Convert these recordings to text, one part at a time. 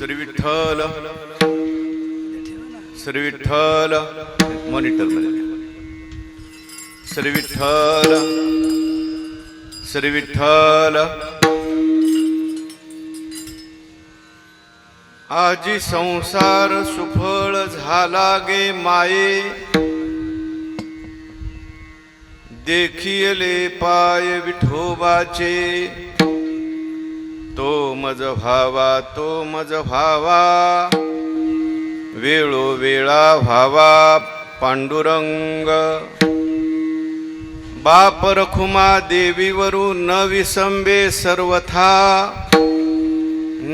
Shri Vitthal Shri Vitthal monitor मध्ये श्री विठ्ठल श्री विठ्ठल आजी संसार सुफळ झाला गे माये देखिले पाय विठोबाचे तो मज भावा वेळोवेळा भावा पांडुरंग बाप रखुमा देवीवरू न विसंबे सर्वथा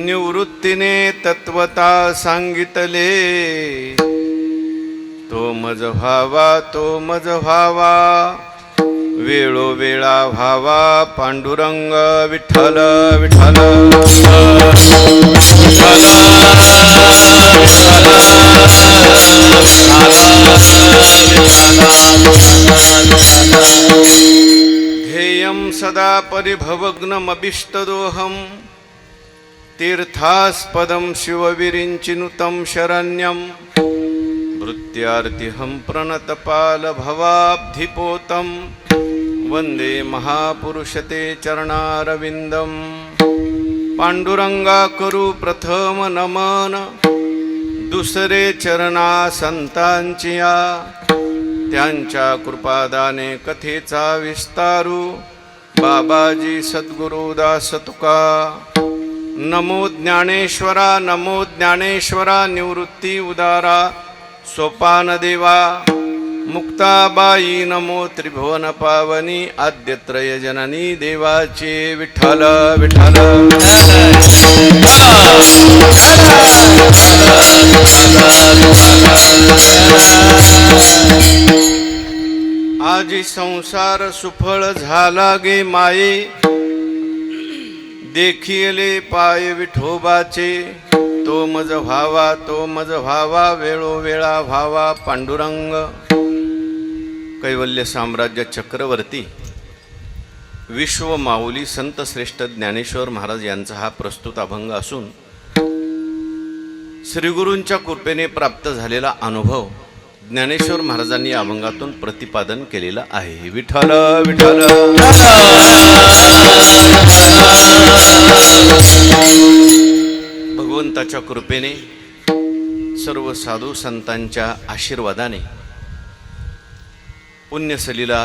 निवृत्तीने तत्वता सांगितले तो मज भावा वेळोवेळा भावा पांडुरंग विठ्ठल विठ्ठल ध्येयं सदा परिभवग्नमभिष्टदोहम् तीर्थास्पदं शिवविरिञ्चिनुतं शरण्यं भृत्यार्तिहं प्रणतपालभवाब्धिपोतं वन्दे महापुरुषते चरणारविन्दं पांडुरंगा करू प्रथम नमन दुसरे चरणा संतांचिया त्यांच्या कृपादाने कथेचा विस्तारू बाबाजी सद्गुरु दास तुका नमो ज्ञानेश्वरा निवृत्ती उदारा सोपान देवा मुक्ताबाई नमो त्रिभुवन पावनी आद्यत्रय जननी देवाचे विठ्ठल विठ्ठल आजी संसार सुफळ झाला गे माये देखिले पाय विठोबाचे तो मज भावा वेळोवेळा भावा पांडुरंग कैवल्य साम्राज्य चक्रवर्ती विश्व माऊली संत श्रेष्ठ ज्ञानेश्वर महाराज यांचा हा प्रस्तुत अभंग असून श्रीगुरूंच्या कृपेने प्राप्त झालेला अनुभव ज्ञानेश्वर महाराजांनी या अभंगातून प्रतिपादन केलेला आहे. विठ्ठल विठ्ठल भगवंताच्या कृपेने सर्व साधू संतांच्या आशीर्वादाने पुण्यसलीला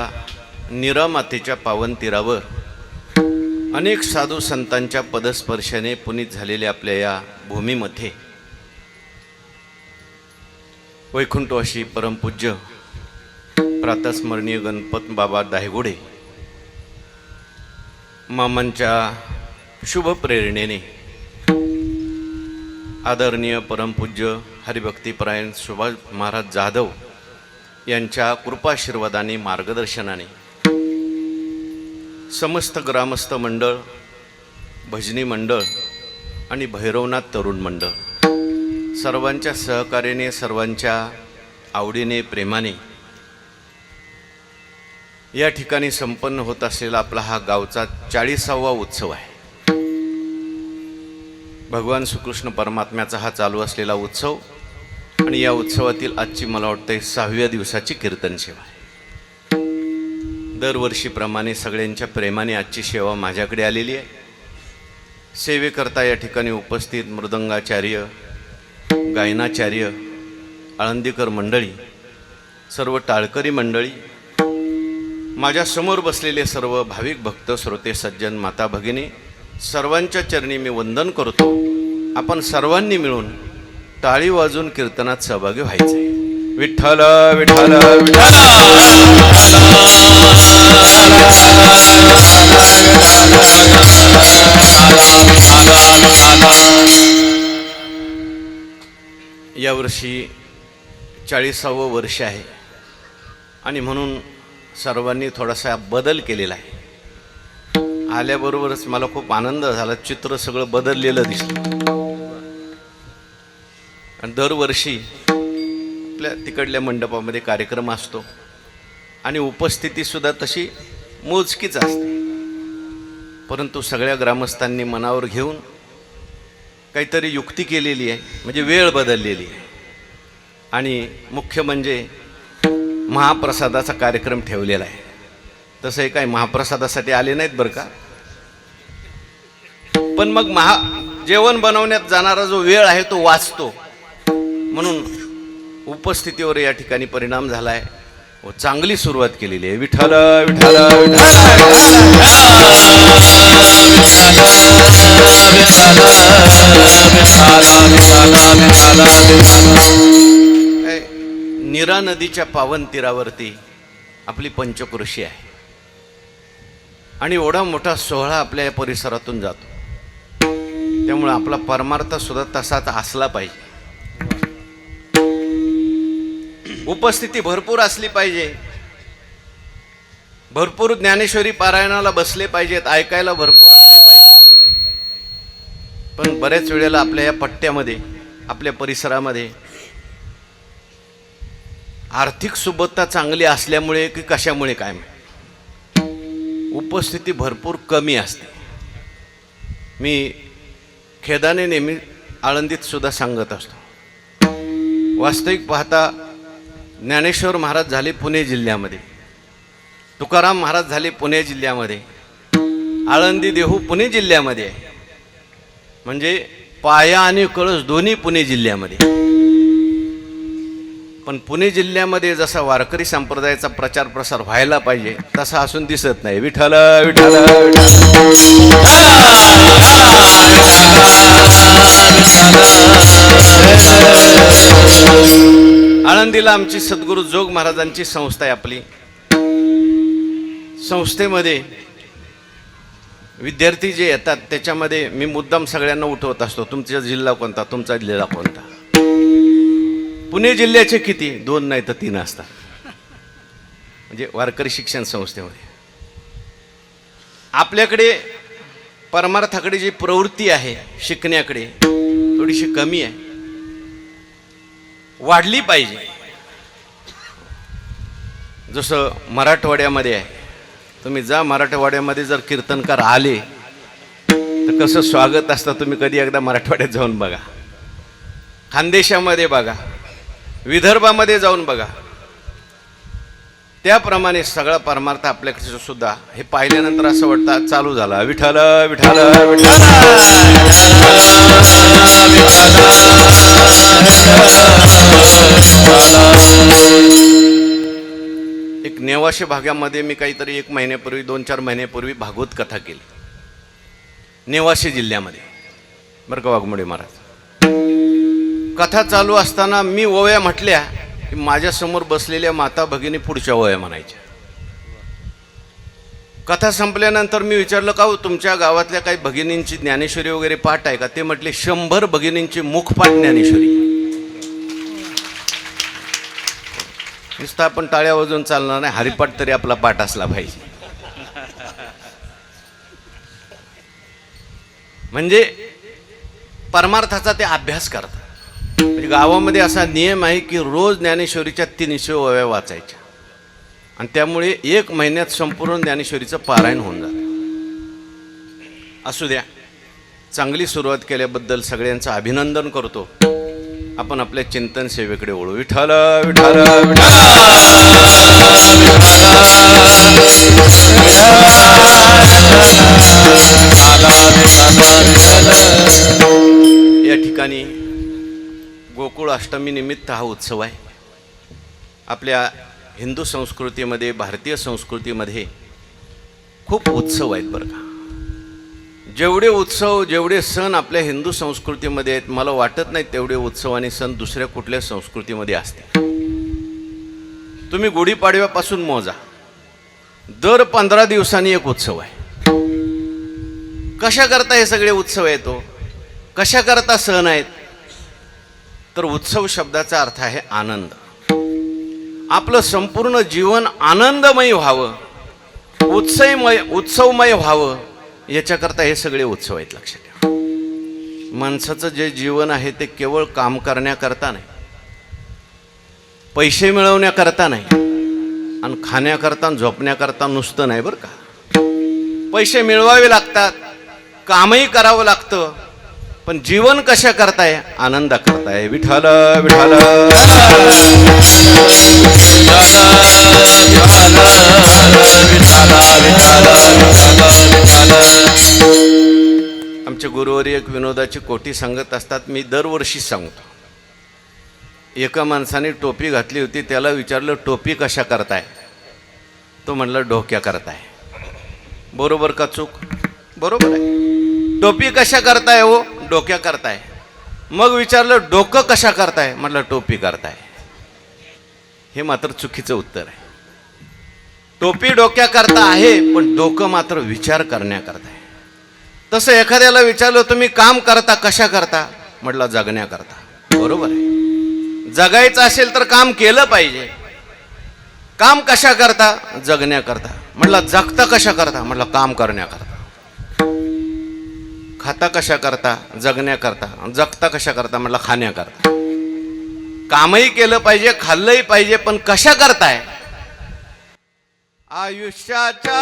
नीरामातेच्या पावन तीरावर अनेक साधू संतांच्या पदस्पर्शाने पुनीत झालेल्या आपल्या या भूमीमध्ये वैकुंठवासी परमपूज्य प्रातस्मरणीय गणपत बाबा दायगुडे मामांच्या शुभ प्रेरणेने आदरणीय परमपूज्य हरिभक्तीपरायण सुभाष महाराज जाधव यांच्या कृपाशीर्वादाने मार्गदर्शनाने समस्त ग्रामस्थ मंडळ भजनी मंडळ आणि भैरवनाथ तरुण मंडळ सर्वांच्या सहकार्याने सर्वांच्या आवडीने प्रेमाने या ठिकाणी संपन्न होत असलेला आपला हा गावचा 40वा उत्सव आहे. भगवान श्रीकृष्ण परमात्म्याचा हा चालू असलेला उत्सव आणि या उत्सवातील आजची मला वाटते 6व्या दिवसाची कीर्तन सेवा आहे. दरवर्षीप्रमाणे सगळ्यांच्या प्रेमाने आजची सेवा माझ्याकडे आलेली आहे. सेवेकरता या ठिकाणी उपस्थित मृदंगाचार्य गायनाचार्य आळंदीकर मंडळी सर्व टाळकरी मंडळी माझ्या समोर बसलेले सर्व भाविक भक्त श्रोते सज्जन माता भगिनी सर्वांच्या चरणी मी वंदन करतो. आपण सर्वांनी मिळून टाळी वाजून कीर्तनात सहभागी व्हायचे. विठ्ठल विठ्ठल विठ्ठल यावर्षी 40वे वर्ष आहे आणि म्हणून सर्वांनी थोडासा बदल केलेला आहे. आल्याबरोबरच मला खूप आनंद झाला. चित्र सगळं बदललेलं दिसलं. आणि दरवर्षी आपल्या तिकडल्या मंडपामध्ये कार्यक्रम असतो आणि उपस्थितीसुद्धा तशी मोजकीच असते. परंतु सगळ्या ग्रामस्थांनी मनावर घेऊन काहीतरी युक्ती केलेली आहे, म्हणजे वेळ बदललेली आहे. आणि मुख्य म्हणजे महाप्रसादाचा कार्यक्रम ठेवलेला आहे. तसं हे काय महाप्रसादासाठी आले नाहीत बरं का, पण मग जेवण बनवण्यात जाणारा जो वेळ आहे तो वाचतो, म्हणून उपस्थितीवर या ठिकाणी परिणाम झाला आहे व चांगली सुरुवात केलेली आहे. विठ्ठल विठ्ठल नीरा नदीच्या पावन तीरावरती आपली पंचक्रोशी आहे आणि एवढा मोठा सोहळा आपल्या या परिसरातून जातो. त्यामुळे आपला परमार्थ सुद्धा तसाच असला पाहिजे. उपस्थिती भरपूर असली पाहिजे, भरपूर ज्ञानेश्वरी पारायणाला बसले पाहिजेत, ऐकायला भरपूर आले पाहिजे. पण बऱ्याच वेळेला आपल्या या पट्ट्यामध्ये, आपल्या परिसरामध्ये आर्थिक सुबत्ता चांगली असल्यामुळे की कशामुळे काय उपस्थिती भरपूर कमी असते. मी खेदाने नेहमी आळंदीत सुद्धा सांगत असतो, वास्तविक पाहता ज्ञानेश्वर महाराज झाले पुणे जिल्ह्यामध्ये, तुकाराम महाराज झाले पुणे जिल्ह्यामध्ये, आळंदी देहू पुणे जिल्ह्यामध्ये आहे, म्हणजे पाया आणि कळस दोन्ही पुणे जिल्ह्यामध्ये. पण पुणे जिल्ह्यामध्ये जसा वारकरी संप्रदायाचा प्रचार प्रसार व्हायला पाहिजे तसा असून दिसत नाही. विठ्ठल विठ्ठल आळंदीला आमची सद्गुरू जोग महाराजांची संस्था आहे. आपली संस्थेमध्ये विद्यार्थी जे येतात त्याच्यामध्ये मी मुद्दाम सगळ्यांना उठवत असतो, तुमचा जिल्हा कोणता, तुमचा जिल्हा कोणता. पुणे जिल्ह्याचे किती, 2 नाही तर 3 असतात. म्हणजे वारकरी शिक्षण संस्थेमध्ये आपल्याकडे परमार्थाकडे जी प्रवृत्ती आहे शिकण्याकडे थोडीशी कमी आहे, वाढली पाहिजे. जसं मराठवाड्यामध्ये आहे, तुम्ही जा मराठवाड्यामध्ये जर कीर्तनकार आले तर कसं स्वागत असतं, तुम्ही कधी एकदा मराठवाड्यात जाऊन बघा, खानदेशामध्ये बघा, विदर्भामध्ये जाऊन बघा. त्याप्रमाणे सगळा परमार्थ आपल्याकडे सुद्धा हे पाहिल्यानंतर असं वाटतं चालू झाला. विठ्ठल विठ्ठल एक नेवाशे भागामध्ये मी काहीतरी 1 महिन्यापूर्वी 2-4 महिन्यापूर्वी भागवत कथा केली नेवाशे जिल्ह्यामध्ये, बरं का वाघमोडे महाराज. कथा चालू असताना मी ओव्या म्हटल्या की माझ्यासमोर बसलेल्या माता भगिनी पुढच्या ओव्या म्हणायच्या. कथा संपल्यानंतर मी विचारलं, का हो तुमच्या गावातल्या काही भगिनींची ज्ञानेश्वरी वगैरे पाठ आहे का? ते म्हटले 100 भगिनींची मुखपाठ ज्ञानेश्वरी. नुसतं आपण टाळ्या वाजवून चालणार नाही, हरिपाठ तरी आपला पाठ असला पाहिजे. म्हणजे परमार्थाचा ते अभ्यास करतात. म्हणजे गावामध्ये असा नियम आहे की रोज ज्ञानेश्वरीच्या 300 ओव्या वाचायच्या आणि त्यामुळे 1 महिन्यात संपूर्ण ज्ञानेश्वरीचं पारायण होऊन जातं. असू द्या, चांगली सुरुवात केल्याबद्दल सगळ्यांचं अभिनंदन करतो. आपण आपल्या चिंतन सेवेकडे वळू. विठ्ठल विठ्ठल या ठिकाणी गोकुळ अष्टमी निमित्त हा उत्सव आहे. आपल्या हिंदू संस्कृतीमध्ये, भारतीय संस्कृतीमध्ये खूप उत्सव आहेत बरं का. जेवढे उत्सव, जेवढे सण आपल्या हिंदू संस्कृतीमध्ये आहेत, मला वाटत नाही तेवढे उत्सव आणि सण दुसऱ्या कुठल्या संस्कृतीमध्ये असतील. तुम्ही गुढीपाडव्यापासून मोजा, दर 15 दिवसांनी एक उत्सव आहे. कशा करता हे सगळे उत्सव आहेत, कशा करता सण आहेत? तर उत्सव शब्दाचा अर्थ आहे आनंद. आपलं संपूर्ण जीवन आनंदमय व्हावं, उत्सवमय व्हावं, याच्याकरता हे सगळे उत्सव आहेत. लक्षात ठेवा, माणसाचं जे जीवन आहे ते केवळ काम करण्याकरता नाही, पैसे मिळवण्याकरता नाही आणि खाण्याकरता झोपण्याकरता नुसतं नाही बरं का. पैसे मिळवावे लागतात, कामही करावं लागतं, पण जीवन कशा करताय? आनंद करताय. विठ्ठल विठ्ठल आमचे गुरुवारी एक विनोदाची कोटी सांगत असतात. मी दरवर्षी सांगतो. एका माणसाने टोपी घातली होती. त्याला विचारलं, टोपी कशा करताय? तो म्हणला, डोक्या करताय. बरोबर का चूक? बरोबर आहे. टोपी कशा करताय हो? डोक्या करताय. मग विचारलं, डोकं कशा करताय? म्हटलं, टोपी करताय. हे मात्र चुकीचं उत्तर आहे. टोपी डोक्या करता आहे, पण डोकं मात्र विचार करण्याकरता आहे. तसं एखाद्याला विचारलं, तुम्ही काम करता कशा करता? म्हटलं, जगण्याकरता. बरोबर आहे. जगायचं असेल तर काम केलं पाहिजे. काम कशा करता? जगण्याकरता. म्हटलं, जगता कशा करता? म्हटलं, काम करण्याकरता. खाता कशा करता? जगण्याकरता. जगता कशा करता? म्हटलं, खाण्याकरता. कामही केलं पाहिजे, खाल्लंही पाहिजे, पण कशा करताय? आयुष्याच्या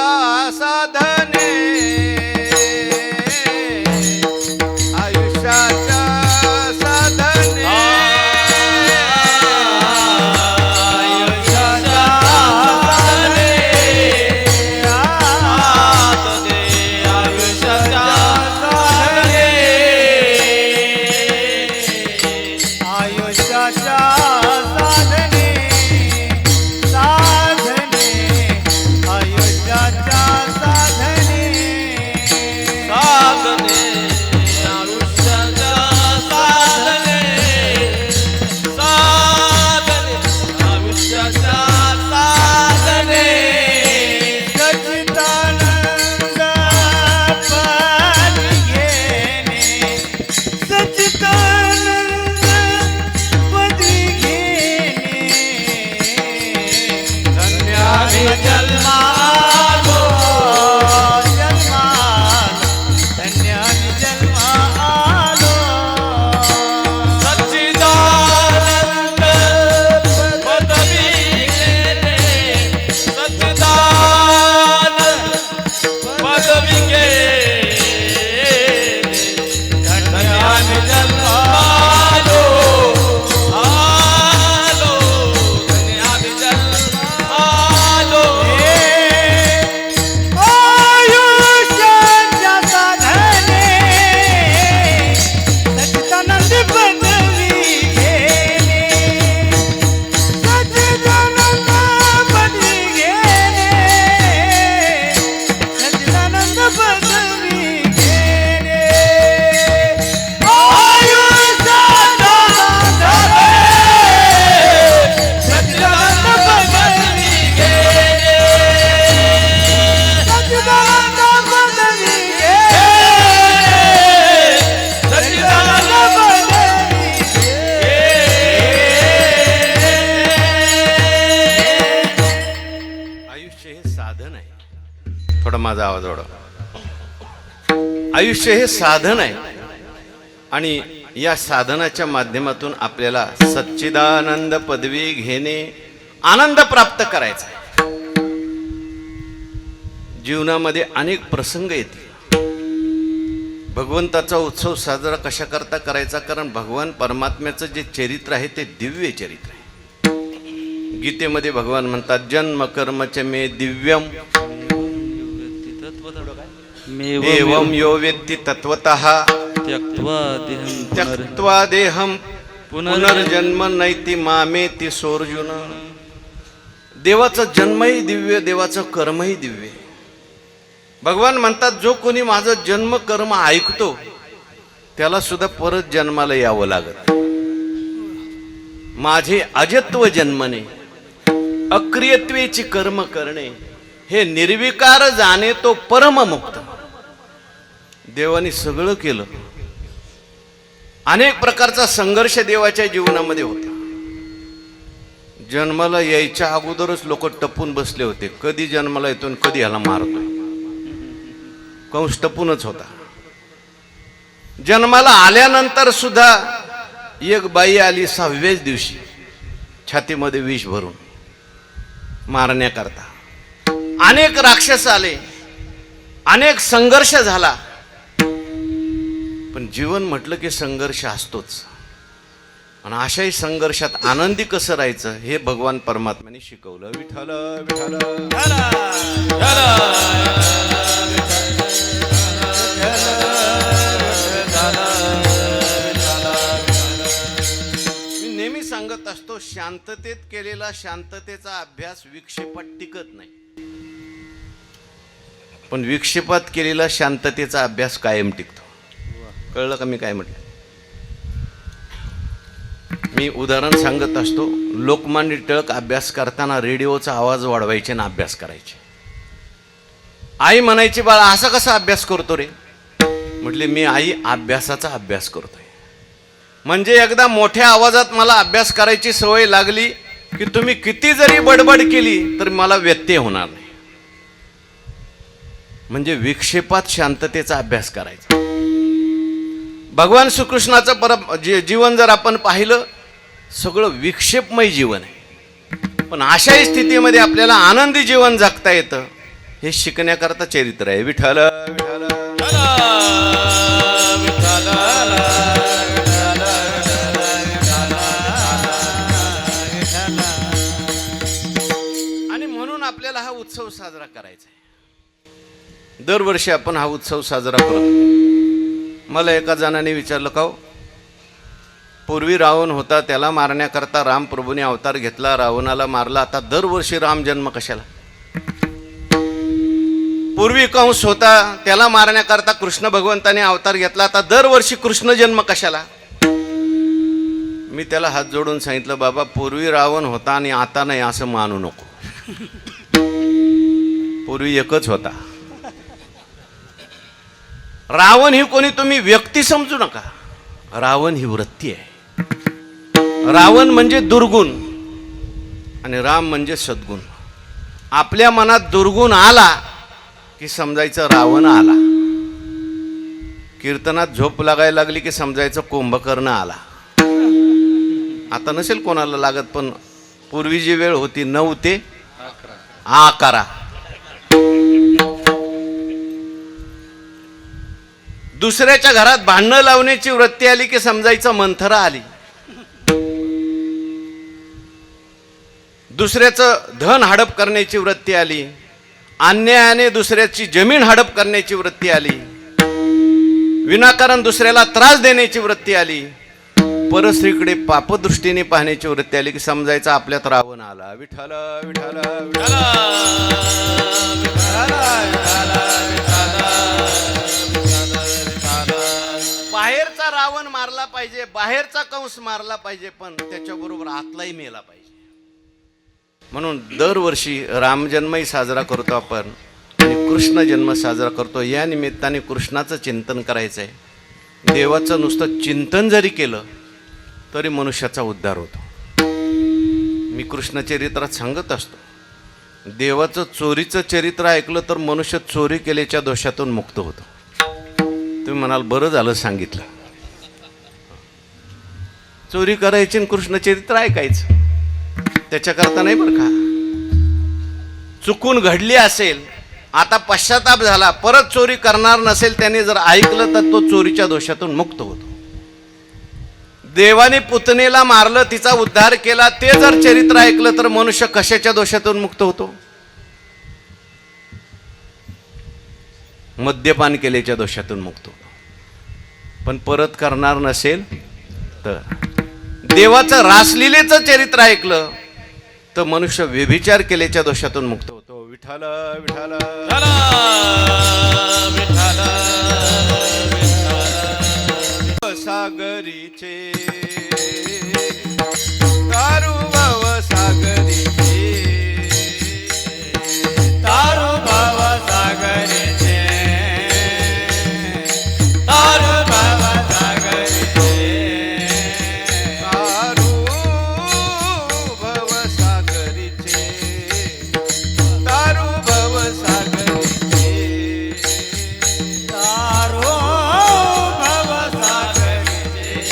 साधने, आयुष्याच्या साधने, आयुष्याच्या साधने, आयुष्याच्या साधने, आयुष्याच्या साधने, साधने, आयुष्याच्या साधने, साधने, आयुष्याच्या साधने, साधने, आयुष्याच्या साधने, सच्चिदानंद पद घेणे, सच्चिदानंद पद घेणे, धन्याने जन्मालो, जन्मालो, धन्याने जन्मालो, सच्चिदानंद पदवी घेणे, सच्चिदानंद पदवी घेणे, धन्याने जन्मालो, आलो, धन्याने जन्मालो. आयुष्याच्या साधने, सच्चिदानंद पदवी घेणे, सच्चिदानंद पदवी घेणे, सच्चिदानंद पदवी घेणे, आयुष्याच्या साधने, सच्चिदानंद पदवी घेणे, सच्चिदानंद पदवी घेणे, सच्चिदानंद पदवी घेणे. आयुष्य हे साधन आहे. थोडा माझा आवाज वाढव. आयुष्य हे साधन आहे आणि या साधनाच्या माध्यमातून आपल्याला सच्चिदानंद पदवी घेणे, आनंद प्राप्त करायचा आहे. जीवनामध्ये अनेक प्रसंग येतील. भगवंताचा उत्सव साजरा कशा करता करायचा? कारण भगवान परमात्म्याचं जे चरित्र आहे ते दिव्य चरित्र आहे. गीतेमध्ये भगवान म्हणतात, जन्म कर्मच मे दिव्यम एवं यो वेत्ति तत्वतः त्यक्त्वा देहं पुनर्जन्म नैति मामेति सोर्जुन. देवाचा जन्मही दिव्य, देवाचं कर्मही दिव्य. भगवान म्हणतात, जो कोणी माझं जन्म कर्म ऐकतो त्याला सुद्धा परत जन्माला यावं लागत. माझे अजत्व जन्मने, अक्रियत्वेची कर्म करणे, हे निर्विकार जाणे तो परममुक्त. देवाने सगळं केलं. अनेक प्रकारचा संघर्ष देवाच्या जीवनामध्ये होता. जन्माला यायच्या अगोदरच लोक टपून बसले होते. कधी जन्माला येतो आणि कधी ह्याला मारतोय. कंस टपूनच होता. जन्माला आल्यानंतर सुद्धा एक बाई आली 6व्याच दिवशी छातीमध्ये विष भरून मारण्याकरता. अनेक राक्षस आले, अनेक संघर्ष झाला. पण जीवन म्हटलं की संघर्ष असतोच, आणि अशाही संघर्षात आनंदी कसं राहायचं हे भगवान परमात्म्याने शिकवलं. विठ्ठल विठ्ठल. मी नेहमी सांगत असतो, शांततेत केलेला शांततेचा अभ्यास विक्षेपात टिकत नाही, पण विक्षेपात केलेला शांततेचा अभ्यास कायम टिकतो. कळलं का मी काय म्हटलं? मी उदाहरण सांगत असतो. लोकमान्य टिळक अभ्यास करताना रेडिओचा आवाज वाढवायचे ना अभ्यास करायचे. आई म्हणायची, बाळा असा कसा अभ्यास करतो रे? म्हटले, मी आई अभ्यासाचा अभ्यास करतोय. म्हणजे एकदा मोठ्या आवाजात मला अभ्यास करायची सवय लागली की तुम्ही किती जरी बडबड केली तर मला व्यत्यय होणार नाही. म्हणजे विक्षेपात शांततेचा अभ्यास करायचा. भगवान श्रीकृष्णाचं जीवन जर आपण पाहिलं, सगळं विक्षेपमय जीवन आहे, पण अशाही स्थितीमध्ये आपल्याला आनंदी जीवन जगता येतं हे शिकण्याकरता चरित्र आहे. विठ्ठल विठ्ठल. आणि म्हणून आपल्याला हा उत्सव साजरा करायचा आहे. दरवर्षी आपण हा उत्सव साजरा करतो. मला एका जणाने विचारलं, का पूर्वी रावण होता, त्याला मारण्याकरता रामप्रभूने अवतार घेतला, रावणाला मारला, आता दरवर्षी राम जन्म कशाला? पूर्वी कंस होता, त्याला मारण्याकरता कृष्ण भगवंताने अवतार घेतला, आता दरवर्षी कृष्ण जन्म कशाला? मी त्याला हात जोडून सांगितलं, बाबा पूर्वी रावण होता आणि आता नाही असं मानू नको. पूर्वी एकच होता. रावण ही कोणी तुम्ही व्यक्ती समजू नका, रावण ही वृत्ती आहे. रावण म्हणजे दुर्गुण आणि राम म्हणजे सद्गुण. आपल्या मनात दुर्गुण आला की समजायचं रावण आला. कीर्तनात झोप लागायला लागली की समजायचं कुंभकर्ण आला. आता नसेल कोणाला लागत, पण पूर्वी जी वेळ होती 9 ते 11. दुसऱ्याच्या घरात भांडणं लावण्याची वृत्ती आली की समजायचं मंथरा आली. दुसऱ्याचं धन हडप करण्याची वृत्ती आली, अन्यायाने दुसऱ्याची जमीन हडप करण्याची वृत्ती आली, विनाकारण दुसऱ्याला त्रास देण्याची वृत्ती आली, परस्त्रीकडे पापदृष्टीने पाहण्याची वृत्ती आली की समजायचं आपल्यात रावण आला. विठ्ठल विठ्ठल विठ्ठल. बाहेरचा रावण मारला पाहिजे, बाहेरचा कंस मारला पाहिजे, पण त्याच्याबरोबर आतलाही मेला पाहिजे. म्हणून दरवर्षी रामजन्मही साजरा करतो आपण आणि कृष्ण जन्म साजरा करतो. या निमित्ताने कृष्णाचं चिंतन करायचं आहे. देवाचं नुसतं चिंतन जरी केलं तरी मनुष्याचा उद्धार होतो. मी कृष्णचरित्रात सांगत असतो, देवाचं चोरीचं चरित्र ऐकलं तर मनुष्य चोरी केल्याच्या दोषातून मुक्त होतो. तुम्ही म्हणाल बरं झालं सांगितलं. चोरी करायची आणि कृष्णचरित्र ऐकायचं त्याच्याकरता नाही बरं का. चुकून घडली असेल, आता पश्चाताप झाला, परत चोरी करणार नसेल, त्याने जर ऐकलं तर तो चोरीच्या दोषातून मुक्त होतो. देवाने पुतनेला मारलं, तिचा उद्धार केला, ते जर चरित्र ऐकलं तर मनुष्य कशाच्या दोषातून मुक्त होतो? मद्यपान केल्याच्या दोषातून मुक्त होतो. पण परत करणार नसेल तर. देवाचं रासलीलेचं चरित्र ऐकलं तर मनुष्य व्यभिचार केल्याच्या दोषातून मुक्त होतो. विठ्ठल विठ्ठल विठ्ठल. सागरीचे तारू भव सागरीचे, तारू भव सागरीचे, तारू भव सागरीचे, तारू भव सागरीचे, तारू भव सागरीचे, तारू भव सागरीचे.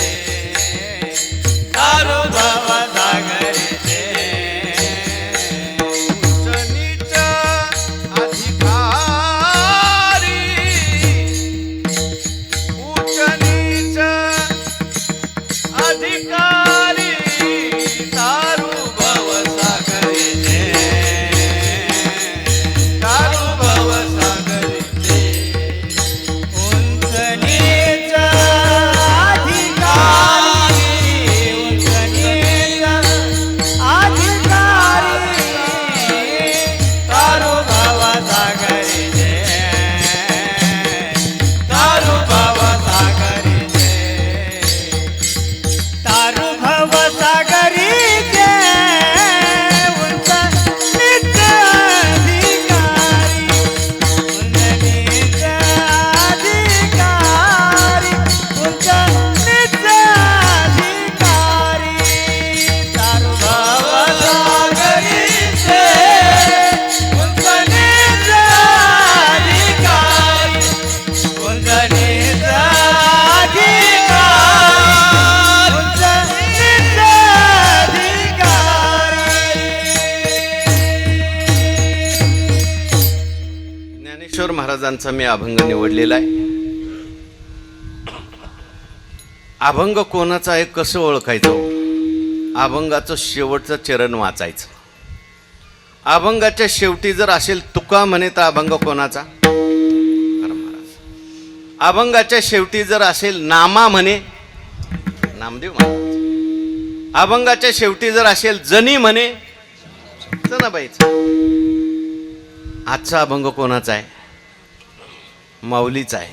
महाराजांचा मी अभंग निवडलेला आहे. अभंग कोणाचा आहे कसं ओळखायचं? अभंगाचं शेवटचं चरण वाचायचं. अभंगाच्या शेवटी जर असेल तुका म्हणे तर अभंग कोणाचा? अभंगाच्या शेवटी जर असेल नामा म्हणे नामदेव महाराज. अभंगाच्या शेवटी जर असेल जनी म्हणे जनाबाईचा. आजचा अभंग कोणाचा आहे? माऊलीचा आहे.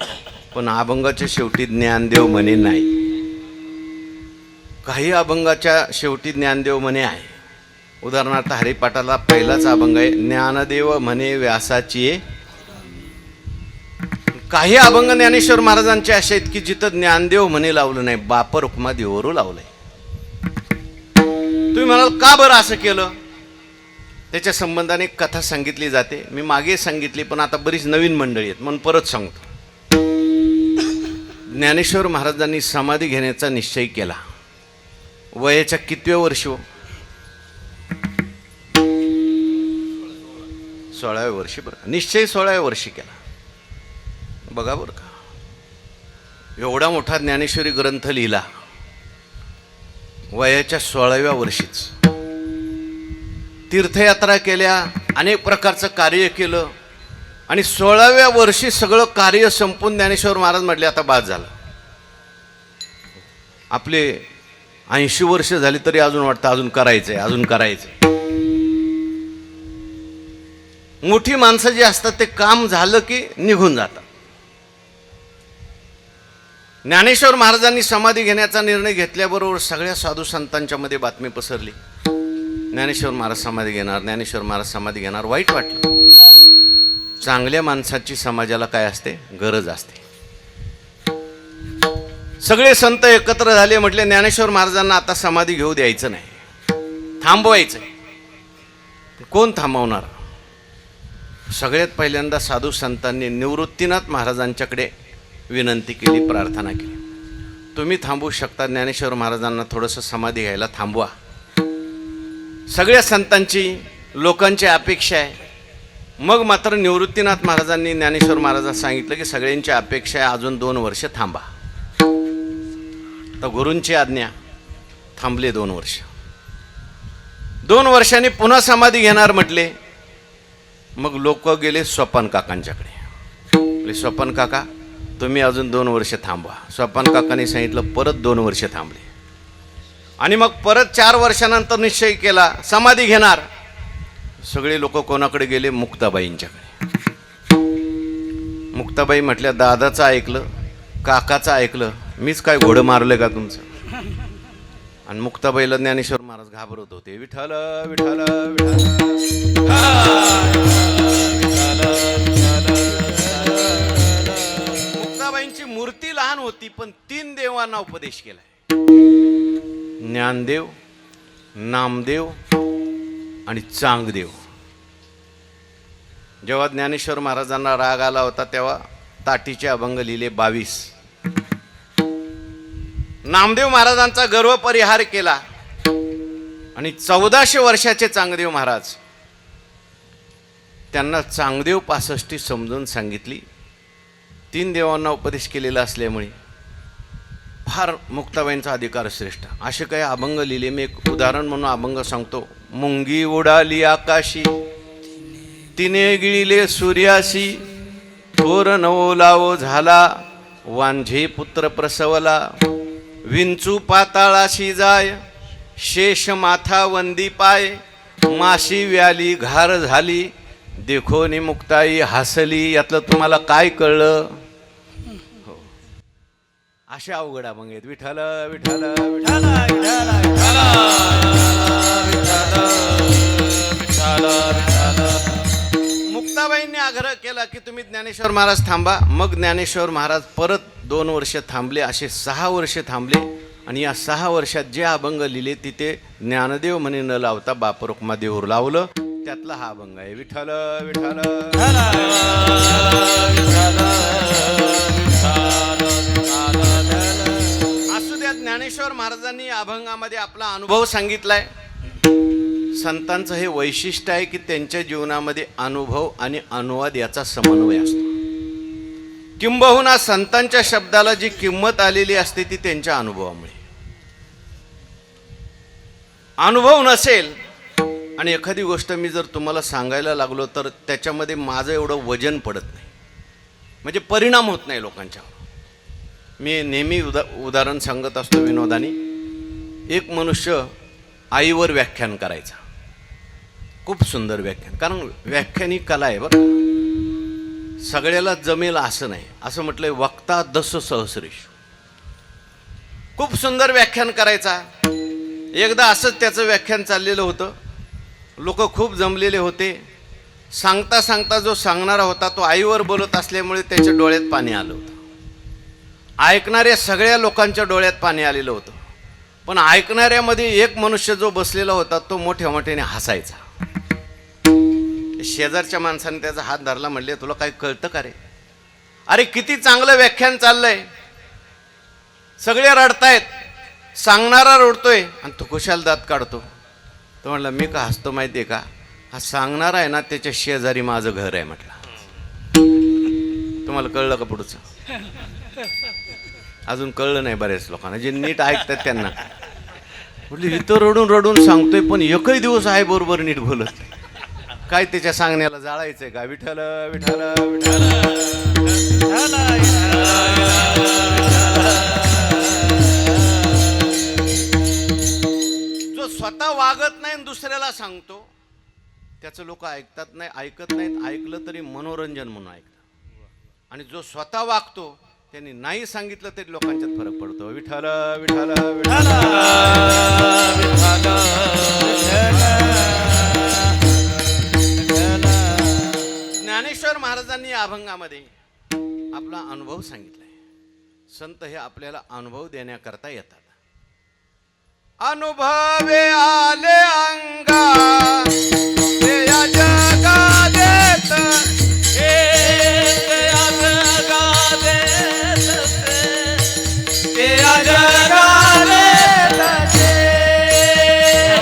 पण अभंगाच्या शेवटी ज्ञानदेव म्हणे नाही. काही अभंगाच्या शेवटी ज्ञानदेव म्हणे आहे. उदाहरणार्थ हरिपाठाला पहिलाच अभंग आहे ज्ञानदेव म्हणे व्यासाची. काही अभंग ज्ञानेश्वर महाराजांचे असे आहेत की जिथं ज्ञानदेव म्हणे लावलं नाही, बापर हुकमा देवरू लावलंय. तुम्ही म्हणाल का बरं असं केलं? त्याच्या संबंधाने कथा सांगितली जाते. मी मागे सांगितली पण आता बरीच नवीन मंडळी आहेत म्हणून परत सांगतो. ज्ञानेश्वर महाराजांनी समाधी घेण्याचा निश्चय केला. वयाच्या कितव्या वर्षी? 16व्या वर्षी. बरं, निश्चय 16व्या वर्षी केला. बघा बरं का, एवढा मोठा ज्ञानेश्वरी ग्रंथ लिहिला वयाच्या 16व्या वर्षीच. तीर्थयात्रा केल्या, अनेक प्रकारचं कार्य केलं आणि 16व्या वर्षी सगळं कार्य संपून ज्ञानेश्वर महाराज म्हटले आता बाद झालं. आपले 80 वर्ष झाली तरी अजून वाटतं अजून करायचंय, अजून करायचंय. मोठी माणसं जी असतात ते काम झालं की निघून जातात. ज्ञानेश्वर महाराजांनी समाधी घेण्याचा निर्णय घेतल्याबरोबर सगळ्या साधू संतांच्या मध्ये बातमी पसरली, ज्ञानेश्वर महाराज समाधी घेणार, ज्ञानेश्वर महाराज समाधी घेणार. वाईट वाटलं. चांगल्या माणसाची समाजाला काय असते? गरज असते. सगळे संत एकत्र झाले, म्हटले ज्ञानेश्वर महाराजांना आता समाधी घेऊ द्यायचं नाही, थांबवायचं. कोण थांबवणार? सगळ्यात पहिल्यांदा साधू संतांनी निवृत्तीनाथ महाराजांच्याकडे विनंती केली, प्रार्थना केली. तुम्ही थांबवू शकता, ज्ञानेश्वर महाराजांना थोडंसं समाधी घ्यायला थांबवा. सगळ्या संतांची लोकांची अपेक्षा आहे. मग मात्र निवृत्तीनाथ महाराजांनी ज्ञानेश्वर महाराजांना सांगितलं की सगळ्यांची अपेक्षा आहे, अजून 2 वर्ष थांबा. तर गुरूंची आज्ञा, थांबले 2 वर्ष. 2 वर्षांनी पुन्हा समाधी घेणार म्हटले. मग लोक गेले सोपान काकांच्याकडे. सोपान काका तुम्ही अजून 2 वर्ष थांबवा. सोपान काकांनी सांगितलं, परत 2 वर्ष थांबले. आणि मग परत 4 वर्षानंतर निश्चय केला समाधी घेणार. सगळे लोक कोणाकडे गेले? मुक्ताबाईंच्याकडे. मुक्ताबाई म्हटल्या दादाचं ऐकलं, काकाचं ऐकलं, मीच काय घोडं मारलं का तुमचं? आणि मुक्ताबाईला ज्ञानेश्वर महाराज घाबरत होते. विठ्ठल विठ्ठल विठ्ठल. मुक्ताबाईंची मूर्ती लहान होती पण 3 देवांना उपदेश केलाय. ज्ञानदेव, नामदेव आणि चांगदेव. जेव्हा ज्ञानेश्वर महाराजांना राग आला होता तेव्हा ताटीचे अभंग लिहिले 22. नामदेव महाराजांचा गर्व परिहार केला आणि 1400 वर्षाचे चांगदेव महाराज, त्यांना चांगदेव 65 समजून सांगितली. 3 देवांना उपदेश केलेला असल्यामुळे फार मुक्ताबाईंचा अधिकार श्रेष्ठ. असे काही अभंग लिहिले. मी एक उदाहरण म्हणून अभंग सांगतो. मुंगी उडाली आकाशी, तिने गिळिले सूर्याशी, थोर नवलावो झाला, वांझे पुत्र प्रसवला, विंचू पाताळाशी जाय, शेष माथा वंदी पाय, माशी व्याली घार झाली, देखोनी मुक्ताई हसली. यातलं तुम्हाला काय कळलं? अशा अवघड अभंग आहेत. विठ्ठल विठ्ठल विठ्ठल विठ्ठल. मुक्ताबाईंनी आग्रह केला की तुम्ही ज्ञानेश्वर महाराज थांबा. मग ज्ञानेश्वर महाराज परत 2 वर्ष थांबले. असे 6 वर्ष थांबले. आणि या 6 वर्षात जे अभंग लिहिले तिथे ज्ञानदेव म्हणे न लावता बापर हुकमा देऊर लावलं. त्यातला हा अभंग आहे. विठ्ठल विठ्ठल. असू द्या, ज्ञानेश्वर महाराजांनी अभंगामध्ये आपला अनुभव सांगितलाय. संतांचं हे वैशिष्ट्य आहे की त्यांच्या जीवनामध्ये अनुभव आणि अनुवाद याचा समन्वय असतो. किंबहुना संतांच्या शब्दाला जी किंमत आलेली असते ती त्यांच्या अनुभवामुळे. अनुभव नसेल आणि एखादी गोष्ट मी जर तुम्हाला सांगायला लागलो तर त्याच्यामध्ये माझं एवढं वजन पडत नाही, म्हणजे परिणाम होत नाही लोकांच्यावर. मी नेहमी उदाहरण सांगत असतो विनोदाने. एक मनुष्य आईवर व्याख्यान करायचा, खूप सुंदर व्याख्यान, कारण व्याख्यान ही कला आहे बरं, सगळ्याला जमेल असं नाही. असं म्हटलंय, वक्ता दस सहस्रेश. खूप सुंदर व्याख्यान करायचा. एकदा असंच त्याचं व्याख्यान चाललेलं होतं, लोक खूप जमलेले होते. सांगता सांगता जो सांगणारा होता तो आईवर बोलत असल्यामुळे त्याच्या डोळ्यात पाणी आलं होतं. ऐकणाऱ्या सगळ्या लोकांच्या डोळ्यात पाणी आलेलं होतं, पण ऐकणाऱ्यामध्ये एक मनुष्य जो बसलेला होता तो मोठ्या मोठ्याने हसायचा. शेजारच्या माणसाने त्याचा हात धरला, म्हणले तुला काही कळतं का रे? अरे किती चांगलं व्याख्यान चाललंय, सगळे रडतायत, सांगणारा रडतोय आणि तो कुशाल दात काढतो. तो म्हटलं मी का हसतो माहिती आहे का? हा सांगणारा आहे ना त्याच्या शेजारी माझं घर आहे म्हटलं. तुम्हाला कळलं का पुढचं? अजून कळलं नाही बऱ्याच लोकांना, जे नीट ऐकतात त्यांना. म्हटलं इथं रडून रडून सांगतोय पण एकही दिवस आहे बरोबर नीट बोलत नाही. काय त्याच्या सांगण्याला जाळायचंय का? विठ्ठल विठ्ठल जो स्वतः वागत नाही दुसऱ्याला सांगतो त्याचं लोक ऐकत नाहीत. ऐकलं तरी मनोरंजन म्हणून ऐकतात. आणि जो स्वतः वागतो त्यांनी नाही सांगितलं तरी लोकांच्यात फरक पडतो. विठ्ठल विठ्ठल विठ्ठल ज्ञानेश्वर महाराजांनी या अभंगामध्ये आपला अनुभव सांगितलाय. संत हे आपल्याला अनुभव देण्याकरता येतात. अनुभवे आले अंगा ते या जगा देत, ते या जगा देत, ते या जगा देत,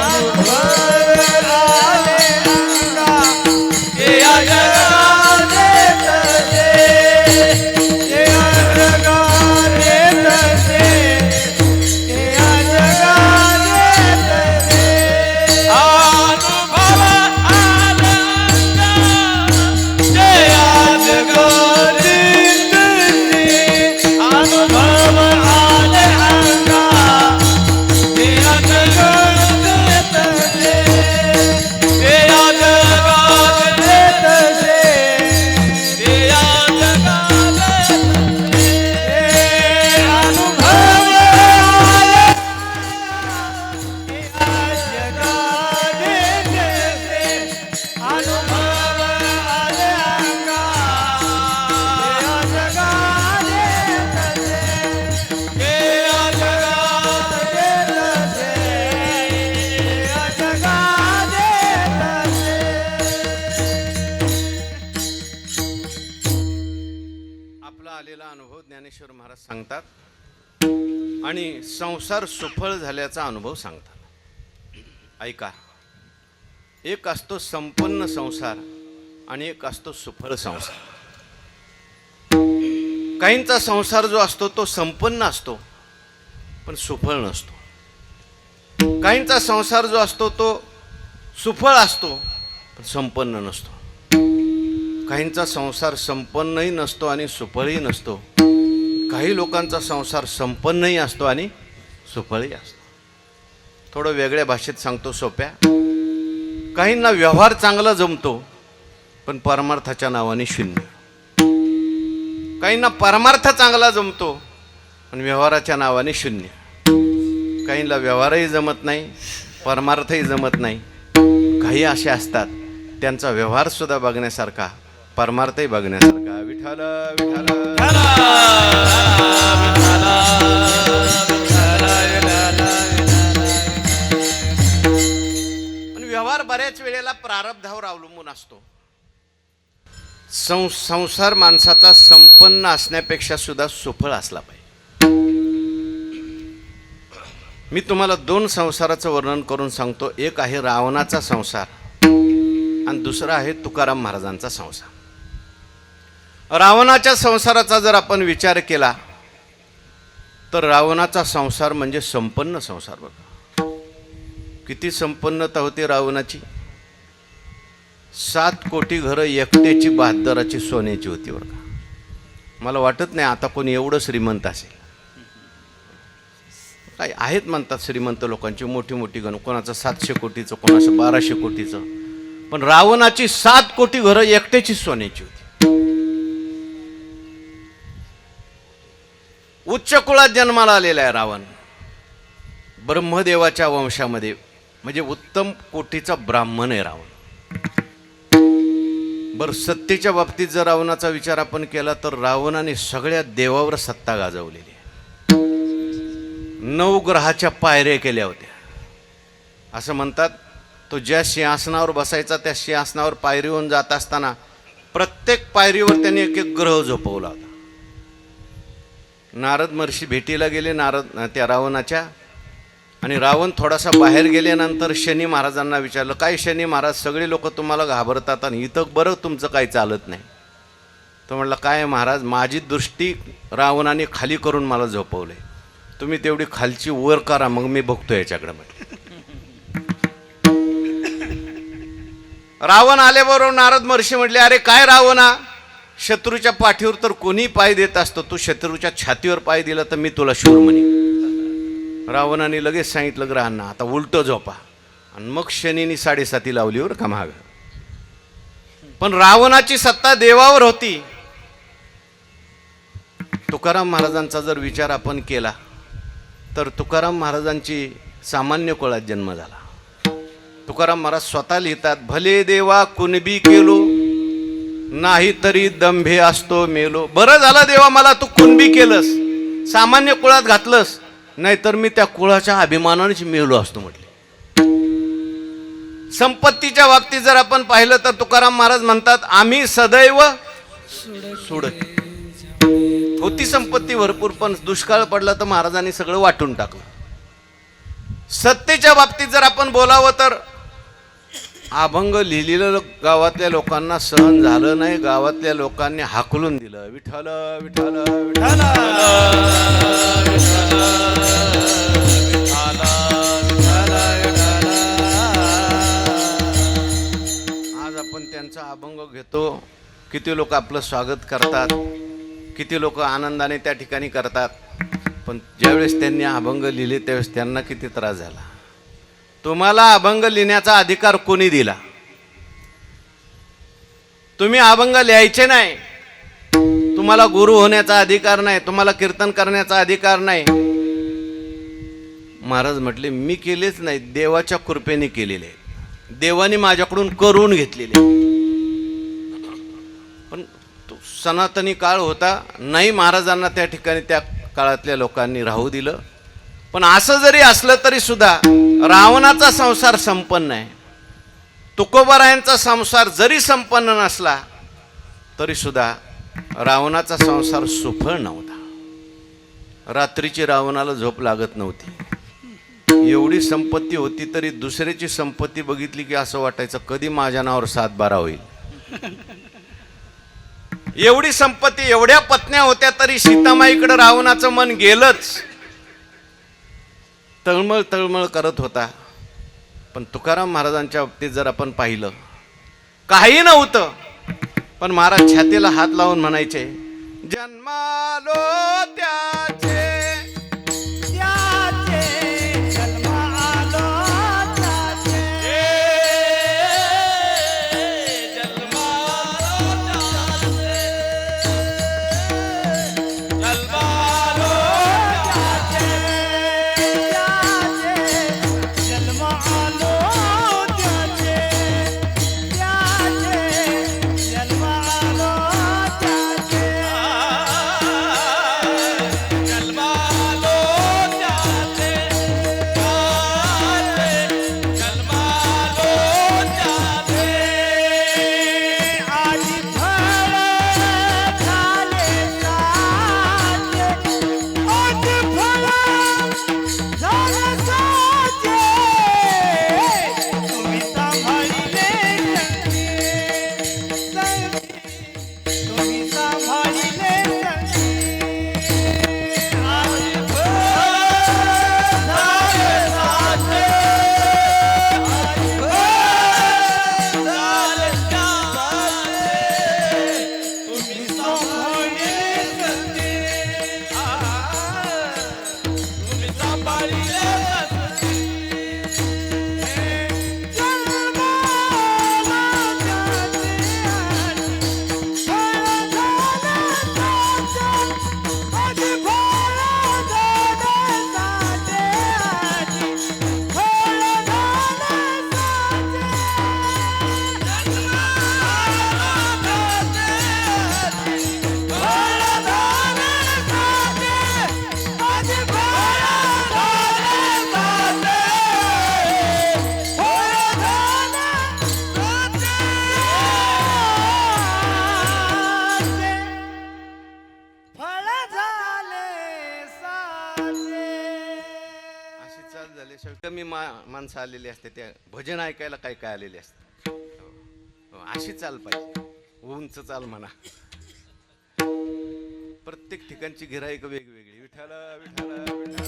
अनुभवे आले अंगा ते या जगा देत, ते या जगा देत, ते या जगा ज्ञानेश्वर महाराज सांगतात. आणि संसार सुफळ झाल्याचा अनुभव सांगतात. ऐका, एक असतो संपन्न संसार आणि एक असतो सुफळ संसार. काहींचा संसार जो असतो तो संपन्न असतो पण सुफळ नसतो. काहींचा संसार जो असतो तो सुफळ असतो पण संपन्न नसतो. काहींचा संसार संपन्नही नसतो आणि सुफळही नसतो. काही लोकांचा संसार संपन्नही असतो आणि सुफळही असतो. थोडं वेगळ्या भाषेत सांगतो, सोप्या. काहींना व्यवहार चांगला जमतो पण परमार्थाच्या नावाने शून्य. काहींना परमार्थ चांगला जमतो पण व्यवहाराच्या नावाने शून्य. काहींना व्यवहारही जमत नाही, परमार्थही जमत नाही. काही असे असतात त्यांचा व्यवहार सुद्धा बघण्यासारखा, परमार्थही बघण्यासारखा. विठ्ठल विठ्ठल पण व्यवहार बऱ्याच वेळेला प्रारब्धावर अवलंबून असतो. संसार माणसाचा संपन्न असण्यापेक्षा सुद्धा सुफळ असला पाहिजे. मी तुम्हाला दोन संसाराचं वर्णन करून सांगतो. एक आहे रावणाचा संसार आणि दुसरा आहे तुकाराम महाराजांचा संसार. रावणाच्या संसाराचा जर आपण विचार केला तर रावणाचा संसार म्हणजे संपन्न संसार. बघा किती संपन्नता होती रावणाची. 7 कोटी घरं एकट्याची बहादराची सोन्याची होती. बरं का, मला वाटत नाही आता कोणी एवढं श्रीमंत असेल. काही आहेत म्हणतात श्रीमंत लोकांची मोठी मोठी घरं, कोणाचं 700 कोटीचं, कोणाचं 1200 कोटीचं, पण रावणाची 7 कोटी घरं एकट्याची सोन्याची होती. उच्च कुळात जन्माला आलेला आहे रावण. ब्रह्मदेवाच्या वंशामध्ये, म्हणजे उत्तम कोटीचा ब्राह्मण आहे रावण. बरं, सत्तेच्या बाबतीत जर रावणाचा विचार आपण केला तर रावणाने सगळ्या देवावर सत्ता गाजवलेली आहे. 9 ग्रहाच्या पायऱ्या केल्या होत्या. असं म्हणतात तो ज्या सिंहासनावर बसायचा त्या सिंहासनावर पायरीवरून जात असताना प्रत्येक पायरीवर त्याने एक एक ग्रह झोपवला होता. नारद महर्षी भेटीला गेले त्या रावणाच्या, आणि रावण थोडासा बाहेर गेल्यानंतर शनी महाराजांना विचारलं, काय शनी महाराज, सगळे लोक तुम्हाला घाबरतात आणि इथं बरं तुमचं काही चालत नाही. तो म्हटलं, काय महाराज, माझी दृष्टी रावणाने खाली करून मला झोपवले, तुम्ही तेवढी खालची वर करा, मग मी बघतो याच्याकडे. म्हटलं रावण आल्याबरोबर नारद महर्षी म्हटले, अरे काय रावणा, शत्रूच्या पाठीवर तर कोणी पाय देत असतो, तू शत्रूच्या छातीवर पाय दिला तर मी तुला शूर म्हणे. रावणाने लगेच सांगितलं ग्रहांना, आता उलट झोपा, आणि मग शनीनी 7.5 लावली वर का महाग. पण रावणाची सत्ता देवावर होती. तुकाराम महाराजांचा जर विचार आपण केला तर तुकाराम महाराजांची सामान्य कुळात जन्म झाला. तुकाराम महाराज स्वतः लिहितात, भले देवा कुणबी केलो, नाही तरी दंभे असतो मेलो. बरं झालं देवा मला तू कुणबी केलंस, सामान्य कुळात घातलंस, नाहीतर मी त्या कुळाच्या अभिमानानेच मेलो असतो म्हटले. संपत्तीच्या बाबतीत जर आपण पाहिलं तर तुकाराम महाराज म्हणतात, आम्ही सदैव सोडत. होती संपत्ती भरपूर, पण दुष्काळ पडला तर महाराजांनी सगळं वाटून टाकलं. सत्तेच्या बाबतीत जर आपण बोलावं तर अभंग लिहिलेलं गावातल्या लोकांना सहन झालं नाही. गावातल्या लोकांनी हाकलून दिलं, विठ्ठल विठ्ठल विठ्ठल. आज आपण त्यांचा अभंग घेतो, किती लोक आपलं स्वागत करतात, किती लोक आनंदाने त्या ठिकाणी करतात. पण ज्यावेळेस त्यांनी अभंग लिहिले त्यावेळेस त्यांना किती त्रास झाला. तुम्हाला अभंग लिहिण्याचा अधिकार कोणी दिला? तुम्ही अभंग लिहायचे नाही, तुम्हाला गुरु होण्याचा अधिकार नाही, तुम्हाला कीर्तन करण्याचा अधिकार नाही. महाराज म्हटले, मी केलेच नाही, देवाच्या कृपेने केलेले, देवाने माझ्याकडून करून घेतलेले. पण तो सनातनी काळ होता, नाही महाराजांना त्या ठिकाणी त्या काळातल्या लोकांनी राहू दिलं. पण असं जरी असलं तरी सुद्धा रावणाचा संसार संपन्न आहे. तुकोबारायांचा संसार जरी संपन्न नसला तरी सुद्धा रावणाचा संसार सुफळ नव्हता. रात्रीची रावणाला झोप लागत नव्हती. एवढी संपत्ती होती तरी दुसऱ्याची संपत्ती बघितली की असं वाटायचं कधी माझ्या नावावर 7-12 होईल. एवढी संपत्ती, एवढ्या पत्न्या होत्या तरी सीतामाईकडे रावणाचं मन गेलंच, तळमळ तळमळ करत होता. पण तुकाराम महाराजांच्या बाबतीत जर आपण पाहिलं, काही नव्हतं, पण महाराज छातीला हात लावून म्हणायचे, जन्मालो त्याचे झाल्याशिवाय कमी माणसं आलेली असते, त्या भजन ऐकायला काय काय आलेले असते. अशी चाल पाहिजे, उंच चाल म्हणा. प्रत्येक ठिकाणची गिऱ्हाईक वेगवेगळी. विठ्ठल विठ्ठल विठ्ठल.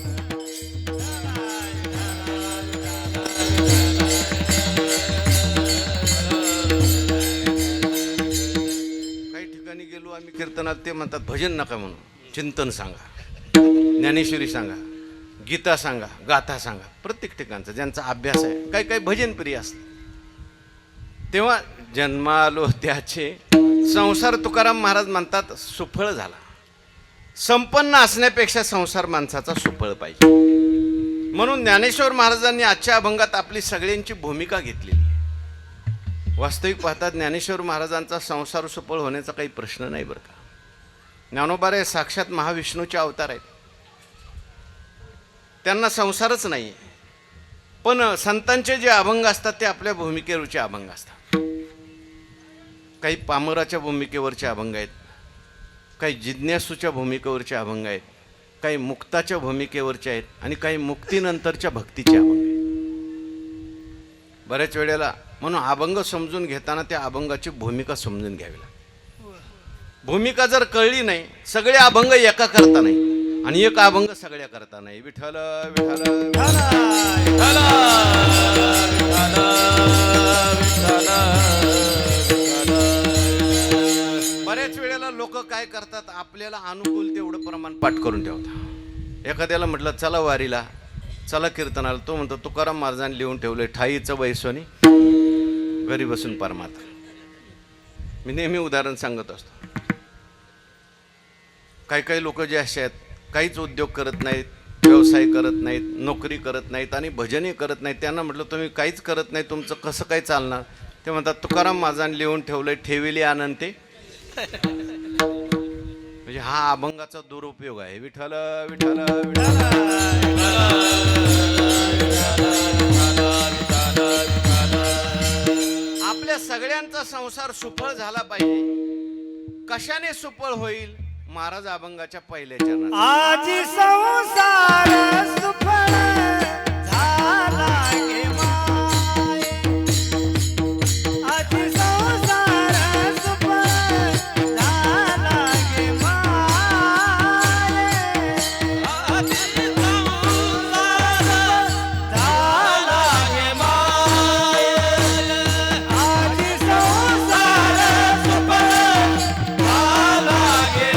काही ठिकाणी गेलो आम्ही कीर्तनात, ते म्हणतात भजन नका म्हणून, चिंतन सांगा, ज्ञानेश्वरी सांगा, गीता सांगा, गाथा सांगा. प्रत्येक ठिकाणचं ज्यांचा अभ्यास आहे, काही काही भजनप्रिय असतं. तेव्हा जन्मालो त्याचे संसार, तुकाराम महाराज म्हणतात, सुफळ झाला. संपन्न असण्यापेक्षा संसार माणसाचा सुफळ पाहिजे. म्हणून ज्ञानेश्वर महाराजांनी आजच्या अभंगात आपली सगळ्यांची भूमिका घेतलेली. वास्तविक पाहता ज्ञानेश्वर महाराजांचा संसार सुफळ होण्याचा काही प्रश्न नाही बरं का. ज्ञानोबा साक्षात महाविष्णूचे अवतार आहेत, त्यांना संसारच नाही. पण संतांचे जे अभंग असतात ते आपल्या भूमिकेवरचे अभंग असतात. काही पामराच्या भूमिकेवरचे अभंग आहेत, काही जिज्ञासूच्या भूमिकेवरचे अभंग आहेत, काही मुक्ताच्या भूमिकेवरचे आहेत, आणि काही मुक्तीनंतरच्या भक्तीचे अभंग आहेत. बऱ्याच वेळेला म्हणून अभंग समजून घेताना त्या अभंगाची भूमिका समजून घ्यावी लागते. भूमिका जर कळली नाही, सगळे अभंग एका करता नाही, आणि एक अभंग सगळ्या करता नाही. विठ्ठल विठ्ठल विठ्ठल. बऱ्याच वेळेला लोक काय करतात, आपल्याला अनुकूल तेवढं प्रमाण पाठ करून ठेवतात. एखाद्याला म्हटलं चला वारीला, चला कीर्तनाला, तो म्हणतो तुकाराम महाराजांनी लिहून ठेवलंय, ठाईचं वैसोनी घरी बसून परमात्मा. मी नेहमी उदाहरण सांगत असतो. काही काही लोक जे असे आहेत, काहीच उद्योग करत नाहीत, व्यवसाय करत नाहीत, नोकरी करत नाहीत, आणि भजनही करत नाहीत. त्यांना म्हटलं तुम्ही काहीच करत नाही, तुमचं कसं काय चालणार? ते म्हणतात तुकाराम महाराजांनी लिहून ठेवलंय, ठेविले आनंते. म्हणजे हा अभंगाचा दुरुपयोग आहे. विठ्ठल विठ्ठल विठ्ठल. आपल्या सगळ्यांचा संसार सुफळ झाला पाहिजे. कशाने सुफळ होईल? महाराज अभंगाच्या पहिल्या चरणात, आजी संसार सुफळ झाला गे माये, आजी संसार सुफळ झाला गे माये, आजी संसार झाला गे माये, आजी संसार सुफळ झाला गे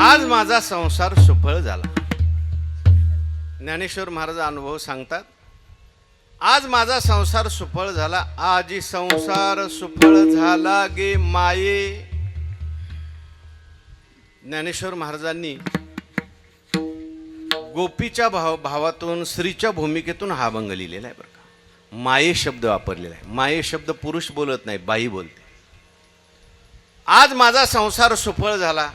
आज माझा संसार सुफळ झाला. ज्ञानेश्वर महाराज अनुभव सांगतात, आज माझा संसार सुफळ झाला. आजी संसार सुफळ झाला गे माये. ज्ञानेश्वर महाराजांनी गोपीच्या भावातून स्त्रीच्या भूमिकेतून हा अभंग लिहिलेला आहे बरं का. माये शब्द वापरलेला आहे. माये शब्द पुरुष बोलत नाही, बाई बोलते. आज माझा संसार सुफळ झाला.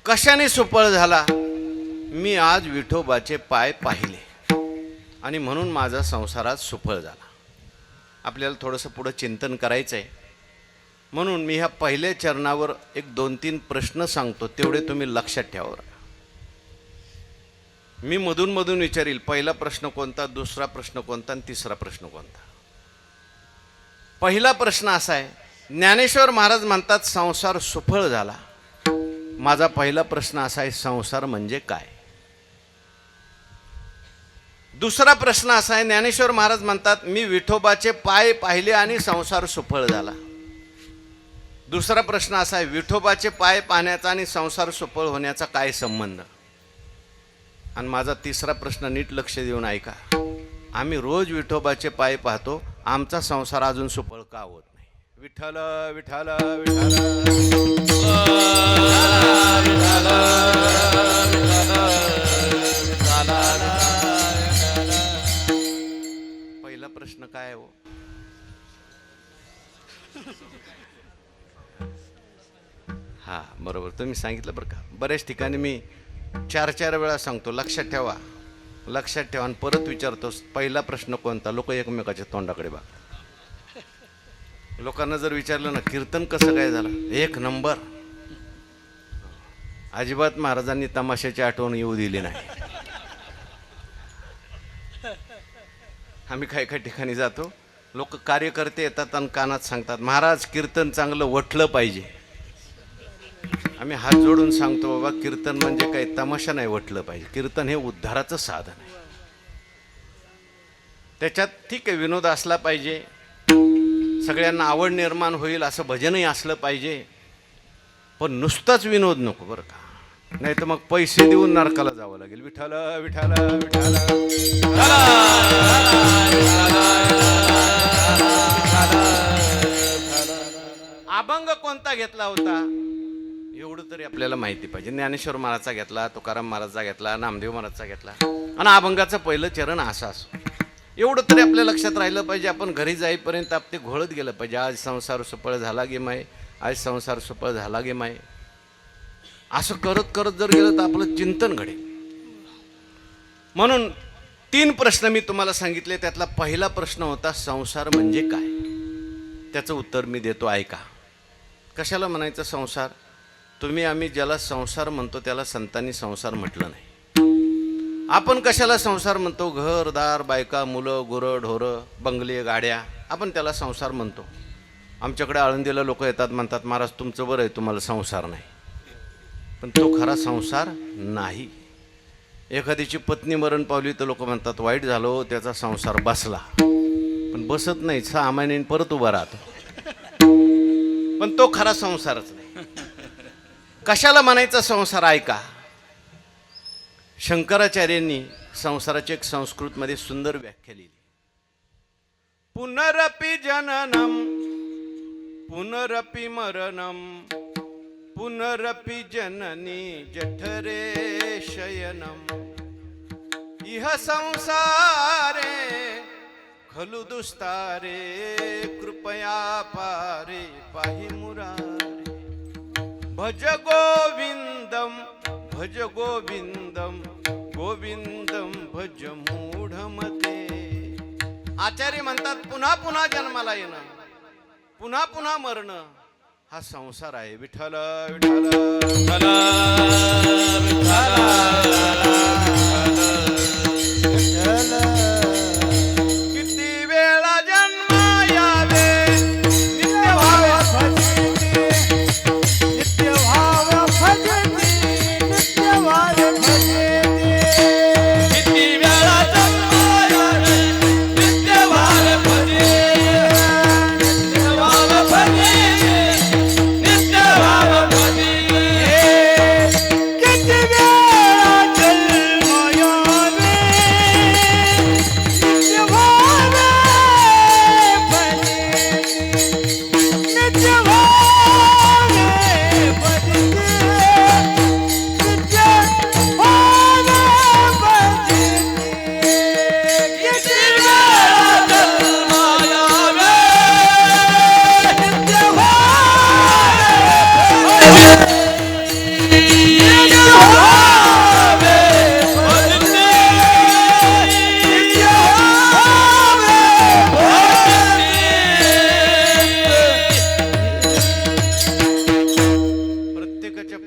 कशाने सुफळ झाला? मी आज विठोबाचे पाय पाहिले आणि म्हणून माझा संसार आज सुफळ झाला. आपल्याला थोडंसं पुढं चिंतन करायचं आहे, म्हणून मी ह्या पहिल्या चरणावर एक 2-3 प्रश्न सांगतो, तेवढे तुम्ही लक्षात ठेवा. मी मधून मधून विचारील, पहिला प्रश्न कोणता, दुसरा प्रश्न कोणता आणि तिसरा प्रश्न कोणता. पहिला प्रश्न असा आहे, ज्ञानेश्वर महाराज म्हणतात संसार सुफळ झाला. माझा पहिला प्रश्न असा आहे, संसार म्हणजे काय? दुसरा प्रश्न असा आहे, ज्ञानेश्वर महाराज म्हणतात मी विठोबाचे पाय पाहिले आणि संसार सुफळ झाला. दुसरा प्रश्न असा आहे, विठोबाचे पाय पाहण्याचा आणि संसार सुफळ होण्याचा काय संबंध? आणि माझा तिसरा प्रश्न नीट लक्ष देऊन ऐका. आम्ही रोज विठोबाचे पाय पाहतो, आमचा संसार अजून सुफळ का होत नाही? विठ्ठल विठ्ठल पहिला प्रश्न काय हो? हा बरोबर, तुम्ही सांगितलं बरं का. बऱ्याच ठिकाणी मी 4-4 वेळा सांगतो, लक्षात ठेवा, लक्षात ठेवा, आणि परत विचारतो पहिला प्रश्न कोणता. लोक एकमेकाच्या तोंडाकडे बघ. लोकांना जर विचारलं ना कीर्तन कसं काय झालं, 1 नंबर. अजिबात महाराजांनी तमाशाची आठवण येऊ दिली नाही. आम्ही काही काही ठिकाणी जातो, लोक कार्यकर्ते येतात आणि कानात सांगतात महाराज कीर्तन चांगलं वठलं पाहिजे. आम्ही हात जोडून सांगतो बाबा कीर्तन म्हणजे काही तमाशा नाही वठलं पाहिजे. कीर्तन हे उद्धाराचं साधन आहे. त्याच्यात ठीक आहे विनोद असला पाहिजे, सगळ्यांना आवड निर्माण होईल असं भजनही असलं पाहिजे, पण नुसताच विनोद नको बरं का. नाही तर मग पैसे देऊन नरकाला जावं लागेल. विठ्ठल विठ्ठल विठ्ठल. अभंग कोणता घेतला होता एवढं तरी आपल्याला माहिती पाहिजे. ज्ञानेश्वर महाराजचा घेतला, तुकाराम महाराजचा घेतला, नामदेव महाराजचा घेतला, आणि अभंगाचं पहिलं चरण असं असो, एवढं तरी आपल्या लक्षात राहिलं पाहिजे. आपण घरी जाईपर्यंत ते घोळत गेलं पाहिजे, आज संसार सुफळ झाला गे माय, आज संसार सुफळ झाला गे माय. असं करत करत जर गेलं तर आपलं चिंतन घडेल. म्हणून 3 प्रश्न मी तुम्हाला सांगितले. त्यातला पहिला प्रश्न होता संसार म्हणजे काय. त्याचं उत्तर मी देतो, ऐका. कशाला म्हणायचं संसार? तुम्ही आम्ही ज्याला संसार म्हणतो त्याला संतांनी संसार म्हटलं नाही. आपण कशाला संसार म्हणतो? घरदार, बायका, मुलं, गुरं, ढोरं, बंगले, गाड्या, आपण त्याला संसार म्हणतो. आमच्याकडे आळंदीला लोक येतात, म्हणतात महाराज तुमचं बरं आहे, तुम्हाला संसार नाही. पण तो खरा संसार नाही. एखाद्याची पत्नी मरण पावली तर लोक म्हणतात वाईट झालो, त्याचा संसार बसला. पण बसत नाही, 6 महिन्यांनी परत उभा राहतो. पण तो खरा संसारच नाही. कशाला म्हणायचा संसार? ऐका. शंकराचार्यांनी संसाराची एक संस्कृतमध्ये सुंदर व्याख्या लिहिली. पुनरपि जननम पुनरपि मरणम पुनरपि जननी जठरे शयनम इह संसारे खलु दुस्तारे कृपया पारे पाहि मुरारे भज गोविंदम भज गोविंदम गोविंदम भज मूढमते. आचार्य म्हणतात पुन्हा पुन्हा जन्माला येणं, पुन्हा पुन्हा मरणं हा संसार आहे. विठ्ठल विठ्ठल विठ्ठल किती वेळा जन्म यावे नित्य भाव भजती, नित्य भाव भजती, नित्य भाव भजती. किती वेळा जन्म यावे नित्य भाव भजे, नित्य भाव भजे, नित्य भाव भजे.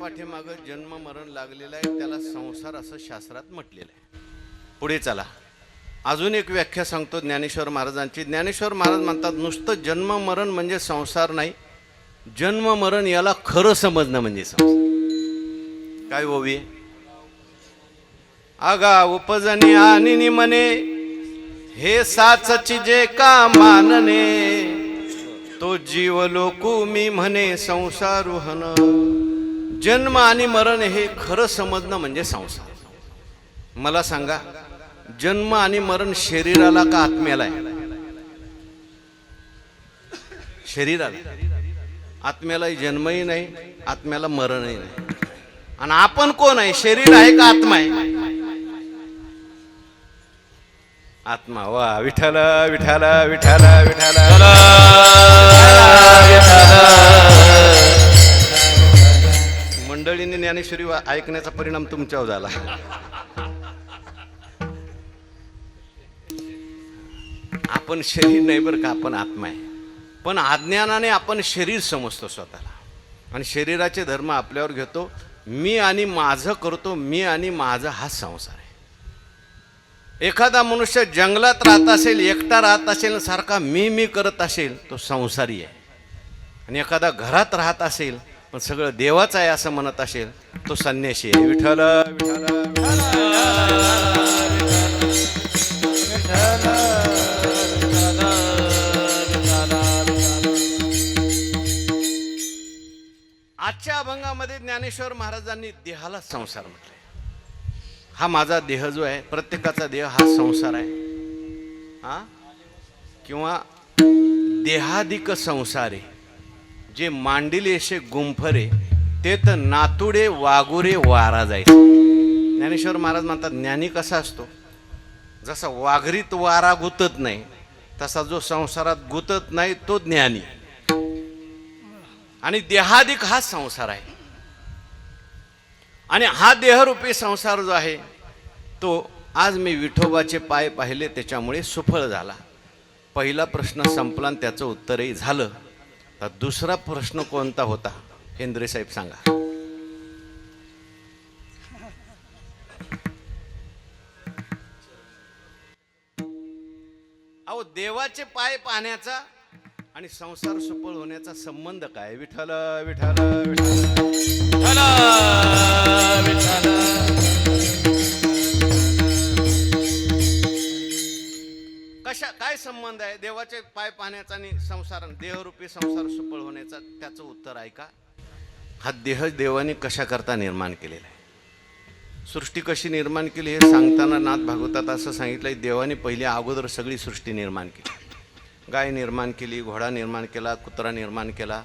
पाठीमागं जन्म मरण लागलेलं आहे, त्याला संसार असं शास्त्रात म्हटलेलं आहे. पुढे चला, अजून एक व्याख्या सांगतो ज्ञानेश्वर महाराजांची. ज्ञानेश्वर महाराज म्हणतात नुसतं जन्म मरण म्हणजे संसार नाही, जन्म मरण याला खरं समजणं म्हणजे संसार. काय ओवी? आगा उपजनी आणि निमने हे साचची जे का मानने, तो जीव लोकू मी म्हणे संसारुहन. जन्म आणि मरण हे खरं समजणं म्हणजे संसार. मला सांगा, जन्म आणि मरण शरीराला का आत्म्याला आहे? शरीराला. आत्म्याला जन्मही नाही, आत्म्याला मरणही नाही. आणि आपण कोण आहे? शरीर आहे का आत्मा आहे? आत्मा. वा विठ्ठल विठ्ठल विठ्ठल विठ्ठल. मंडळीने ज्ञानेश्वरी ऐकण्याचा परिणाम तुमच्यावर झाला. आपण शरीर नाही बरं का, आपण आत्मा आहे. पण अज्ञानाने आपण शरीर समजतो स्वतःला, आणि शरीराचे धर्म आपल्यावर घेतो. मी आणि माझं करतो, मी आणि माझा हा संसार आहे. एखादा मनुष्य जंगलात राहत असेल, एकटा राहत असेल, सारखा मी करत असेल, तो संसारी आहे. आणि एखादा घरात राहत असेल पण सगळं देवाचं आहे असं म्हणत असेल, तो संन्यासी आहे. विठ्ठल विठ्ठल. आजच्या अभंगामध्ये ज्ञानेश्वर महाराजांनी देहाला संसार म्हटलाय. हा माझा देह जो आहे, प्रत्येकाचा देह हा संसार आहे. हा किंवा देहाधिक संसारे जे मांडिले असे गुंफरे, ते तर नातुडे वागुरे वारा जायचे. ज्ञानेश्वर महाराज म्हणतात, ज्ञानी कसा असतो? जसा वाघरीत वारा गुतत नाही, तसा जो संसारात गुतत नाही तो ज्ञानी. आणि देहाधिक हा संसार आहे. आणि हा देहरूपी संसार जो आहे तो आज मी विठोबाचे पाय पाहिले त्याच्यामुळे सुफळ झाला. पहिला प्रश्न संपला आणि त्याचं उत्तरही झालं. तर दुसरा प्रश्न कोणता होता, हेंद्रे साहेब सांगा. अहो, देवाचे पाय पाहण्याचा आणि संसार सुफळ होण्याचा संबंध काय? विठ्ठल विठ्ठल विठ्ठल विठ्ठल. काय संबंध आहे देवाचे पाय पाहण्याचा आणि संसार, देहरूपी संसार सुफळ होण्याचा? त्याचं उत्तर ऐका. हा देह देवाने कशा करता निर्माण केलेला आहे? सृष्टी कशी निर्माण केली हे सांगताना नाथ भागवतात असं सांगितलंय, देवाने पहिले अगोदर सगळी सृष्टी निर्माण केली. गाय निर्माण केली, घोडा निर्माण केला, कुत्रा निर्माण केला,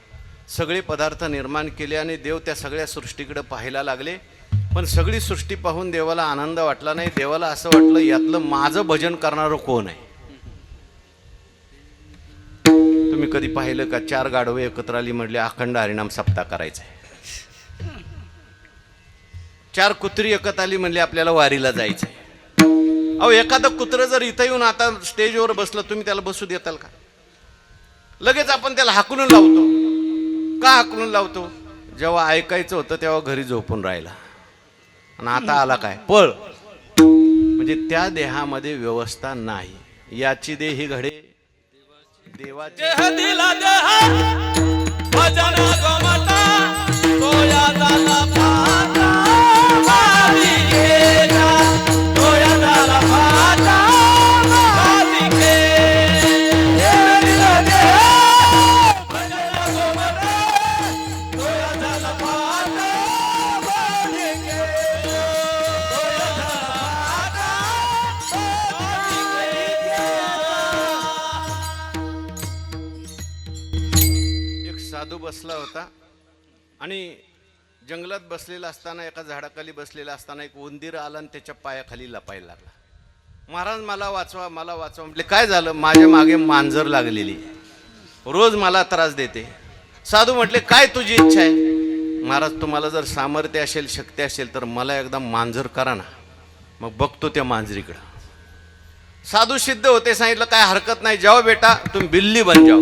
सगळे पदार्थ निर्माण केले. आणि देव त्या सगळ्या सृष्टीकडे पाहायला लागले. पण सगळी सृष्टी पाहून देवाला आनंद वाटला नाही. देवाला असं वाटलं, यातलं माझं भजन करणारं कोण आहे? तुम्ही कधी पाहिलं का 4 गाढवे एकत्र आली म्हटले अखंड हरिनाम सप्ताह करायचा आहे. 4 कुत्री एकत्र आली म्हणले आपल्याला वारीला जायचंय. अहो, एखादं कुत्रं जर इथं येऊन आता स्टेजवर बसलं, तुम्ही त्याला बसू देताल का? लगेच आपण त्याला हाकलून लावतो. का हाकलून लावतो? जेव्हा ऐकायचं होतं तेव्हा घरी झोपून राहिला, आणि आता आला काय पळ. म्हणजे त्या देहामध्ये व्यवस्था नाही. याची देही घडे देवाची. देह दिला देह भजन गोमाता, तोया झाला फाटा वाली गेला, तोया झाला फाटा वाली गेला. देह दिला देह भजन गोमाता, तोया झाला फाटा वाली गेला, तोया झाला फाटा वाली गेला. एक साधू बसला होता आणि जंगलात बसलेला असताना, एका झाडाखाली बसलेला असताना एक उंदीर आला आणि त्याच्या पायाखाली लपायला लागला. महाराज मला वाचवा, मला वाचवा म्हटले. काय झालं? माझ्या मागे मांजर लागलेली, रोज मला त्रास देते. साधू म्हटले काय तुझी इच्छा आहे? महाराज तुम्हाला जर सामर्थ्य असेल, शक्ती असेल तर मला एकदा मांजर करा ना, मग बघतो त्या मांजरीकडं. साधू सिद्ध होते, सांगितलं काय हरकत नाही, जाओ बेटा तुम बिल्ली बन जाओ.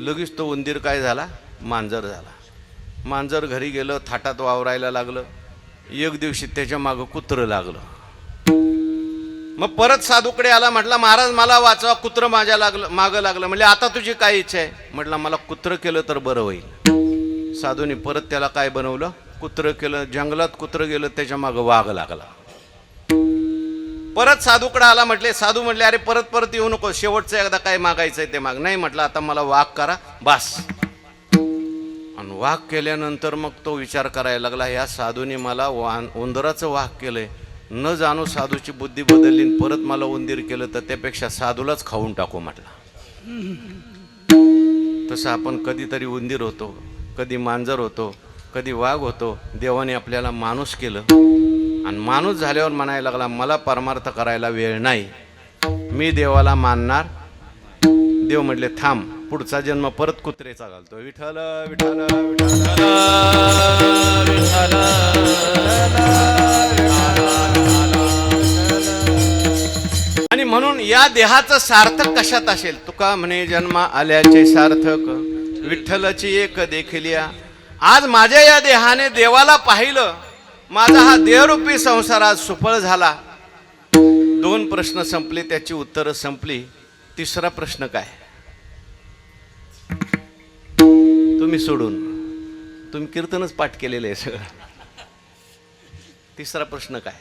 लगेच तो उंदीर काय झाला? मांजर झाला. मांजर घरी गेलं, थाटात वावरायला लागलं. एक दिवशी त्याच्या मागं कुत्रं लागलं. मग परत साधूकडे आला, म्हटला महाराज मला वाचवा, कुत्रं माझ्या मागं लागलं. म्हणजे आता तुझी काय इच्छा आहे? म्हटलं मला कुत्रं केलं तर बरं होईल. साधूने परत त्याला काय बनवलं? कुत्रं केलं. जंगलात कुत्रं गेलं, त्याच्या मागं वाघ लागला. परत साधूकडे आला, म्हटले साधू म्हटले अरे परत परत येऊ नको, शेवटचं एकदा काय मागायचंय ते माग. नाही म्हटलं आता मला वाघ करा बास. आणि वाघ केल्यानंतर मग तो विचार करायला लागला, या साधूने मला उंदराचं वाघ केलंय, न जाणू साधूची बुद्धी बदलली, परत मला उंदीर केलं तर त्यापेक्षा साधूलाच खाऊन टाकू म्हटलं. तसं आपण कधीतरी उंदीर होतो, कधी मांजर होतो, कधी वाघ होतो. देवाने आपल्याला माणूस केलं आणि माणूस झाल्यावर म्हणायला लागला मला परमार्थ करायला वेळ नाही, मी देवाला मानणार. देव म्हटले थांब, पुढचा जन्म परत कुत्रेचा घालतो. विठ्ठल विठ्ठल विठ्ठल. आणि म्हणून या देहाचं सार्थक कशात असेल? तुका म्हणे जन्मा आल्याचे सार्थक विठ्ठलाची एक देखिल्या. आज माझ्या या देहाने देवाला पाहिलं, माझा हा देहरूपी संसार आज सुफळ झाला. 2 प्रश्न संपले, त्याची उत्तरं संपली. तिसरा प्रश्न काय? तुम्ही सोडून, तुम्ही कीर्तनच पाठ केलेलं आहे सगळं. तिसरा प्रश्न काय?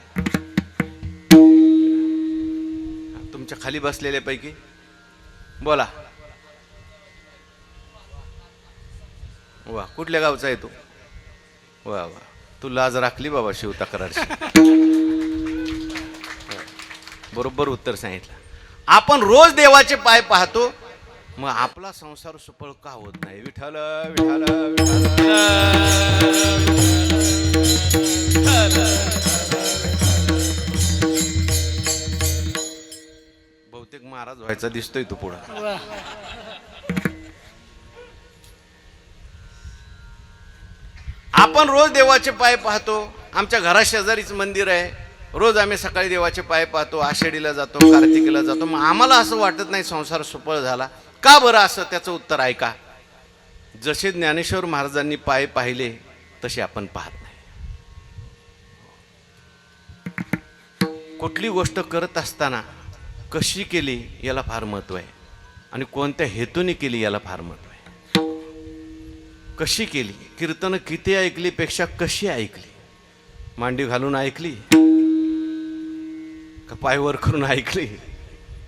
तुमच्या खाली बसलेल्यापैकी बोला. वा, कुठल्या गावचा आहे तू? वा वा, तू लाज राखली बाबा शिव तक्रारची. बरोबर उत्तर सांगितलं. आपण रोज देवाचे पाय पाहतो, मग आपला संसार सुफळ का होत नाही? विठ्ठल विठ्ठल विठ्ठल. बहुतेक महाराज व्हायचा दिसतोय तू पुढं. आपण रोज देवाचे पाय पाहतो. आमच्या घराशेजारीच मंदिर आहे, रोज आम्ही सकाळी देवाचे पाय पाहतो, आषाढीला जातो, कार्तिकीला जातो. मग आम्हाला असं वाटत नाही संसार सुफळ झाला का बरं? असं त्याचं उत्तर ऐका. जसे ज्ञानेश्वर महाराजांनी पाय पाहिले तसे आपण पाहत नाही. कुठली गोष्ट करत असताना कशी केली याला फार महत्व आहे, आणि कोणत्या हेतूने केली याला फार महत्व आहे. कशी केली? कीर्तन किती ऐकली पेक्षा कशी ऐकली? मांडी घालून ऐकली का पायवर करून ऐकली?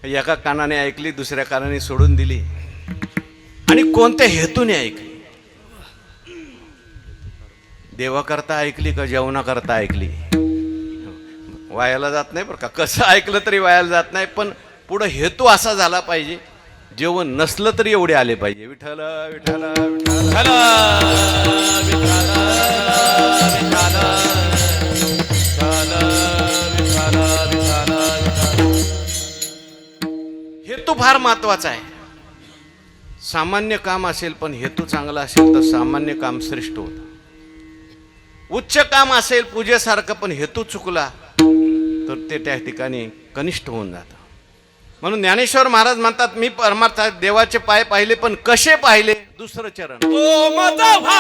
एका कानाने ऐकली, दुसऱ्या कानाने सोडून दिली, आणि कोणत्या हेतूने ऐकली? देवाकरता ऐकली का जेवणाकरता ऐकली? वायाला जात नाही बरं का, कसं ऐकलं तरी वायाला जात नाही, पण पुढं हेतू असा झाला पाहिजे. जेवण नसलं तरी एवढे आले पाहिजे. विठ्ठल विठ्ठल विठ्ठल. हेतू फार महत्वाचा आहे. सामान्य काम असेल पण हेतू चांगला असेल तर सामान्य काम श्रेष्ठ होतं. उच्च काम असेल पूजेसारखं पण हेतू चुकला तर ते त्या ठिकाणी कनिष्ठ होऊन जातं. म्हणून ज्ञानेश्वर महाराज म्हणतात मी परमार्थात देवाचे पाय पाहिले, पण कसे पाहिले? दुसरं चरण. तो मत भावा,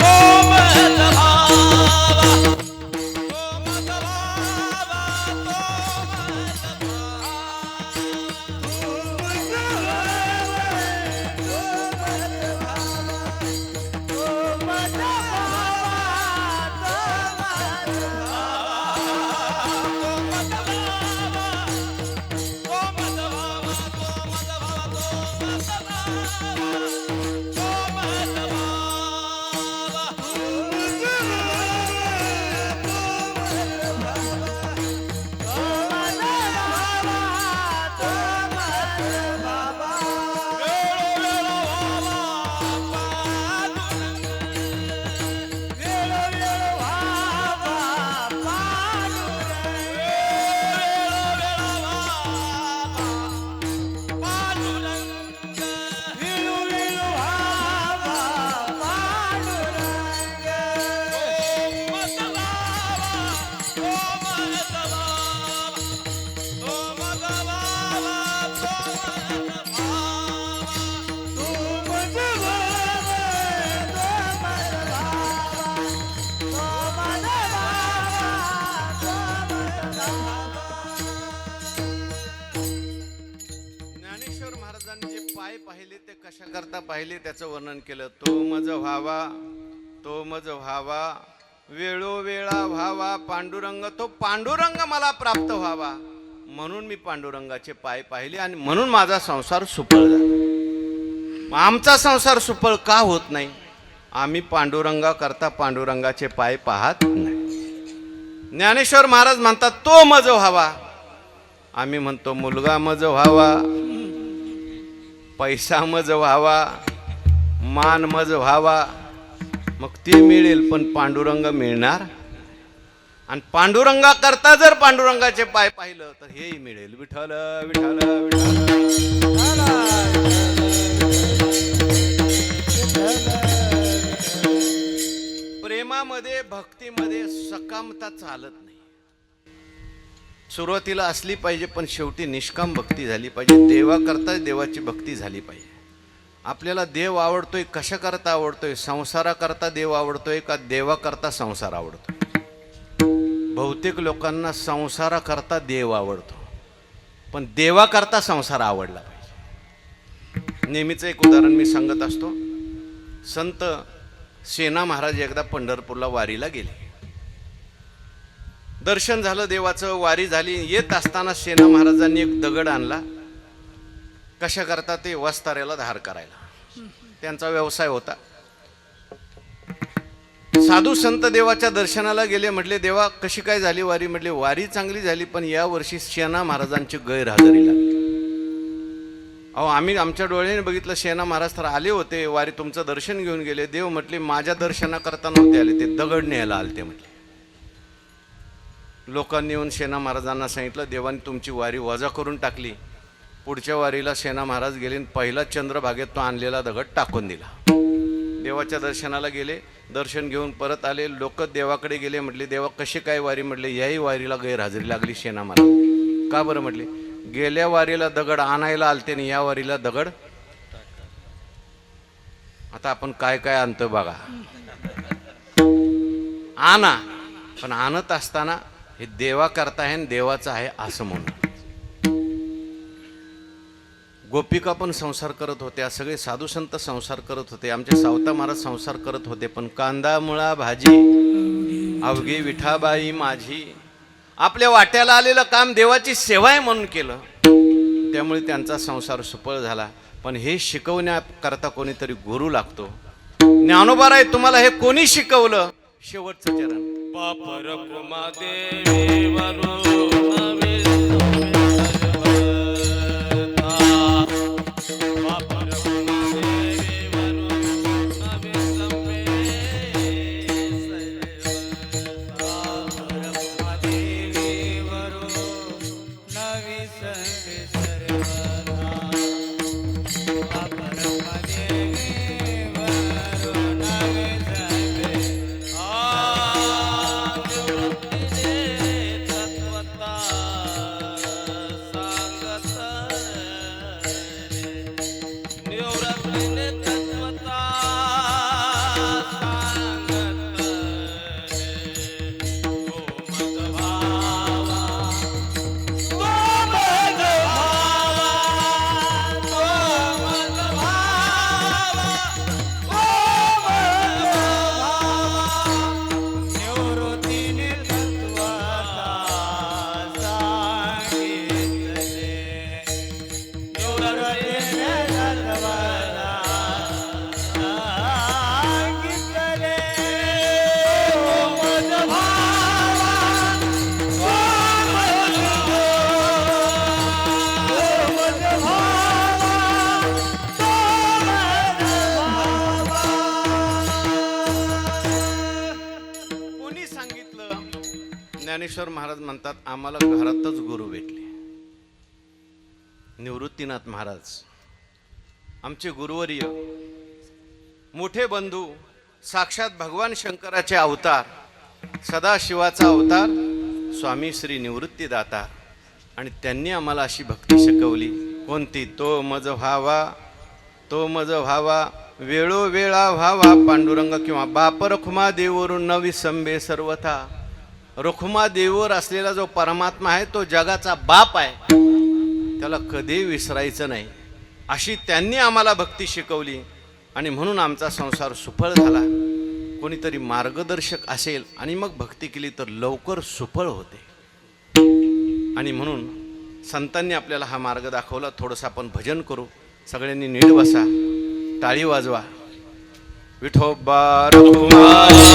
तो मत भावा, तो मत भावा, तो मत भावा. पाहिले त्याचं वर्णन केलं. तो मज व्हावा, तो मज व्हावा, वेळोवेळा व्हावा पांडुरंग, तो पांडुरंग मला प्राप्त व्हावा. म्हणून मी पांडुरंगाचे पाय पाहिले आणि म्हणून माझा संसार सुफळ झाला. आमचा संसार सुफळ का होत नाही? आम्ही पांडुरंगा करता पांडुरंगाचे पाय पाहत नाही. ज्ञानेश्वर महाराज म्हणतात तो मज व्हावा. आम्ही म्हणतो मुलगा मज व्हावा, पैसा मज व्हावा, मान मज व्हावा. मग ते मिळेल पण पांडुरंग मिळणार. आणि पांडुरंगा करता जर पांडुरंगाचे पाय पाहिलं तर हेही मिळेल. विठ्ठल विठ्ठल विठ्ठल. प्रेमामध्ये भक्तीमध्ये सकामता चालत नाही. सुरुवातीला असली पाहिजे पण शेवटी निष्काम भक्ती झाली पाहिजे. देवा करता देवाची भक्ती झाली पाहिजे. आपल्याला देव आवडतोय कशा करता आवडतोय? संसारा करता देव आवडतोय का देवा करता संसार आवडतोय? बहुतेक लोकांना संसारा करता देव आवडतो पण देवा करता संसार आवडला पाहिजे. नेहमीचं एक उदाहरण मी सांगत असतो. संत सेना महाराज एकदा पंढरपूरला वारीला गेले. दर्शन झालं देवाचं, वारी झाली. येत असताना सेना महाराजांनी एक दगड आणला. कशा करता? ते वस्ताऱ्याला धार करायला. त्यांचा व्यवसाय होता. साधू संत देवाच्या दर्शनाला गेले. म्हटले देवा कशी काय झाली वारी? म्हटले वारी चांगली झाली पण या वर्षी सेना महाराजांची गैरहजेरी लागली. अहो आम्ही आमच्या डोळ्याने बघितलं. सेना महाराज तर आले होते वारी, तुमचं दर्शन घेऊन गेले. देव म्हटले माझ्या दर्शनाकरता नव्हते आले, ते दगड न्यायला आलते म्हटले. लोकांनी येऊन सेना महाराजांना सांगितलं देवाने तुमची वारी वजा करून टाकली. पुढच्या वारीला सेना महाराज गेले. पहिला चंद्रभागेत तो आणलेला दगड टाकून दिला. देवाच्या दर्शनाला गेले. दर्शन घेऊन परत आले. लोक देवाकडे गेले. म्हटले देवा कशी काय वारी? म्हटले याही वारीला गैरहजेरी लागली सेना महाराज. का बरं? म्हटले गेल्या वारीला दगड आणायला आलते आणि या वारीला दगड. आता आपण काय काय आणतो बघा. आणा पण आणत असताना हे देवा करता आहे आणि देवाचं आहे असं म्हणून. गोपिका पण संसार करत होत्या, सगळे साधू संत संसार करत होते, आमचे सावता महाराज संसार करत होते. पण कांदा मुळा भाजी अवघी विठाबाई माझी. आपल्या वाट्याला आलेलं काम देवाची सेवा आहे म्हणून केलं. त्यामुळे त्यांचा संसार सुफळ झाला. पण हे शिकवण्याकरता कोणीतरी गुरु लागतो. ज्ञानोबा तुम्हाला हे कोणी शिकवलं? शेवटचं चरण. बापर कुमा देवी वरुण ज्ञानेश्वर महाराज म्हणतात आम्हाला घरातच गुरु भेटले. निवृत्तीनाथ महाराज आमचे गुरुवर्य, मोठे बंधू, साक्षात भगवान शंकराचे अवतार, सदाशिवाचा अवतार स्वामी श्री निवृत्तीदाता. आणि त्यांनी आम्हाला अशी भक्ती शिकवली. कोणती? तो मज व्हावा, तो मज व्हावा, वेळोवेळा व्हावा पांडुरंग. किंवा बाप रखुमा देववरून न विसंबे सर्वथा. रखुमा देवीवर असलेला जो परमात्मा आहे तो जगाचा बाप आहे, त्याला कधी विसरायचं नाही. अशी त्यांनी आम्हाला भक्ती शिकवली. आणि म्हणून आमचा संसार सुफळ झाला. कोणीतरी मार्गदर्शक असेल आणि मग भक्ती केली तर लवकर सुफळ होते. आणि म्हणून संतांनी आपल्याला हा मार्ग दाखवला. थोडंसं आपण भजन करू. सगळ्यांनी नीट बसा, टाळी वाजवा. विठोबा रखुमाई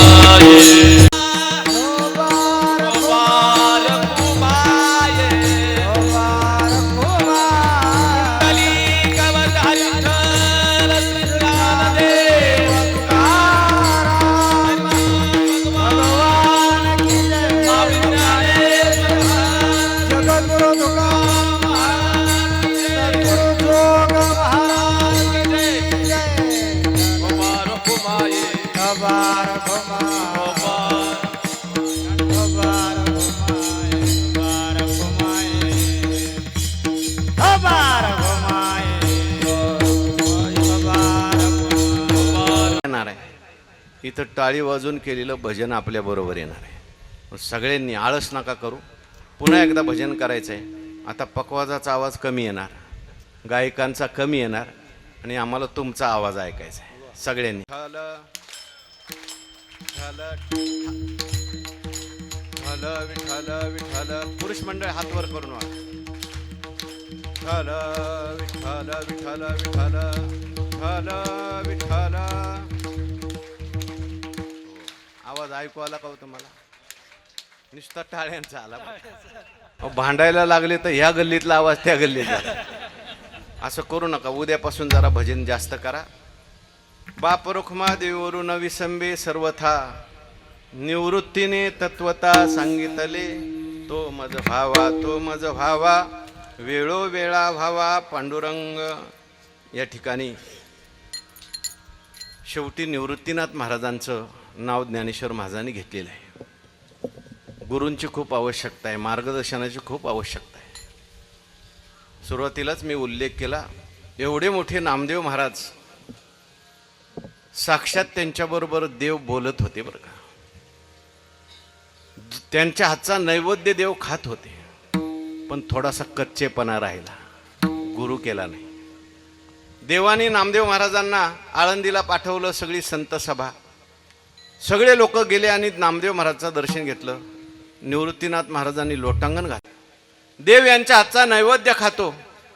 इथं टाळी वाजून केलेलं भजन आपल्या बरोबर येणार आहे. सगळ्यांनी आळस नका करू. पुन्हा एकदा भजन करायचं आहे. आता पकवाजाचा आवाज कमी येणार, गायकांचा कमी येणार आणि आम्हाला तुमचा आवाज ऐकायचा आहे. सगळ्यांनी विठ्ठल विठ्ठल. पुरुष मंडळ हात वर करून वाढ. विठ्ठल विठ्ठल विठ्ठल विठ्ठल विठ्ठल. आवाज ऐकू आला का हो तुम्हाला? नुसता टाळ्यांचा आला. भांडायला लागले तर ह्या गल्लीतला आवाज त्या गल्लीतला. असं करू नका. उद्यापासून जरा भजन जास्त करा. बाप रुक्मा देवरून विसंबे सर्वथा निवृत्तीने तत्वता सांगितले. तो मज भावा तो मज भावा वेळोवेळा भावा पांडुरंग. या ठिकाणी शेवटी निवृत्तीनाथ महाराजांचं नाव ज्ञानेश्वर महाराजांनी घेतलेलं आहे. गुरूंची खूप आवश्यकता आहे, मार्गदर्शनाची खूप आवश्यकता आहे. सुरुवातीलाच मी उल्लेख केला, एवढे मोठे नामदेव महाराज साक्षात त्यांच्याबरोबर देव बोलत होते बरं का. त्यांच्या हातचा नैवेद्य देव खात होते, पण थोडासा कच्चेपणा राहिला, गुरु केला नाही. देवाने नामदेव महाराजांना आळंदीला पाठवलं. सगळी संत सभा, सगळे लोक गेले आणि नामदेव महाराजांचं दर्शन घेतलं. निवृत्तीनाथ महाराजांनी लोटांगण घातलं. देव यांच्या हातचा नैवेद्य खातो,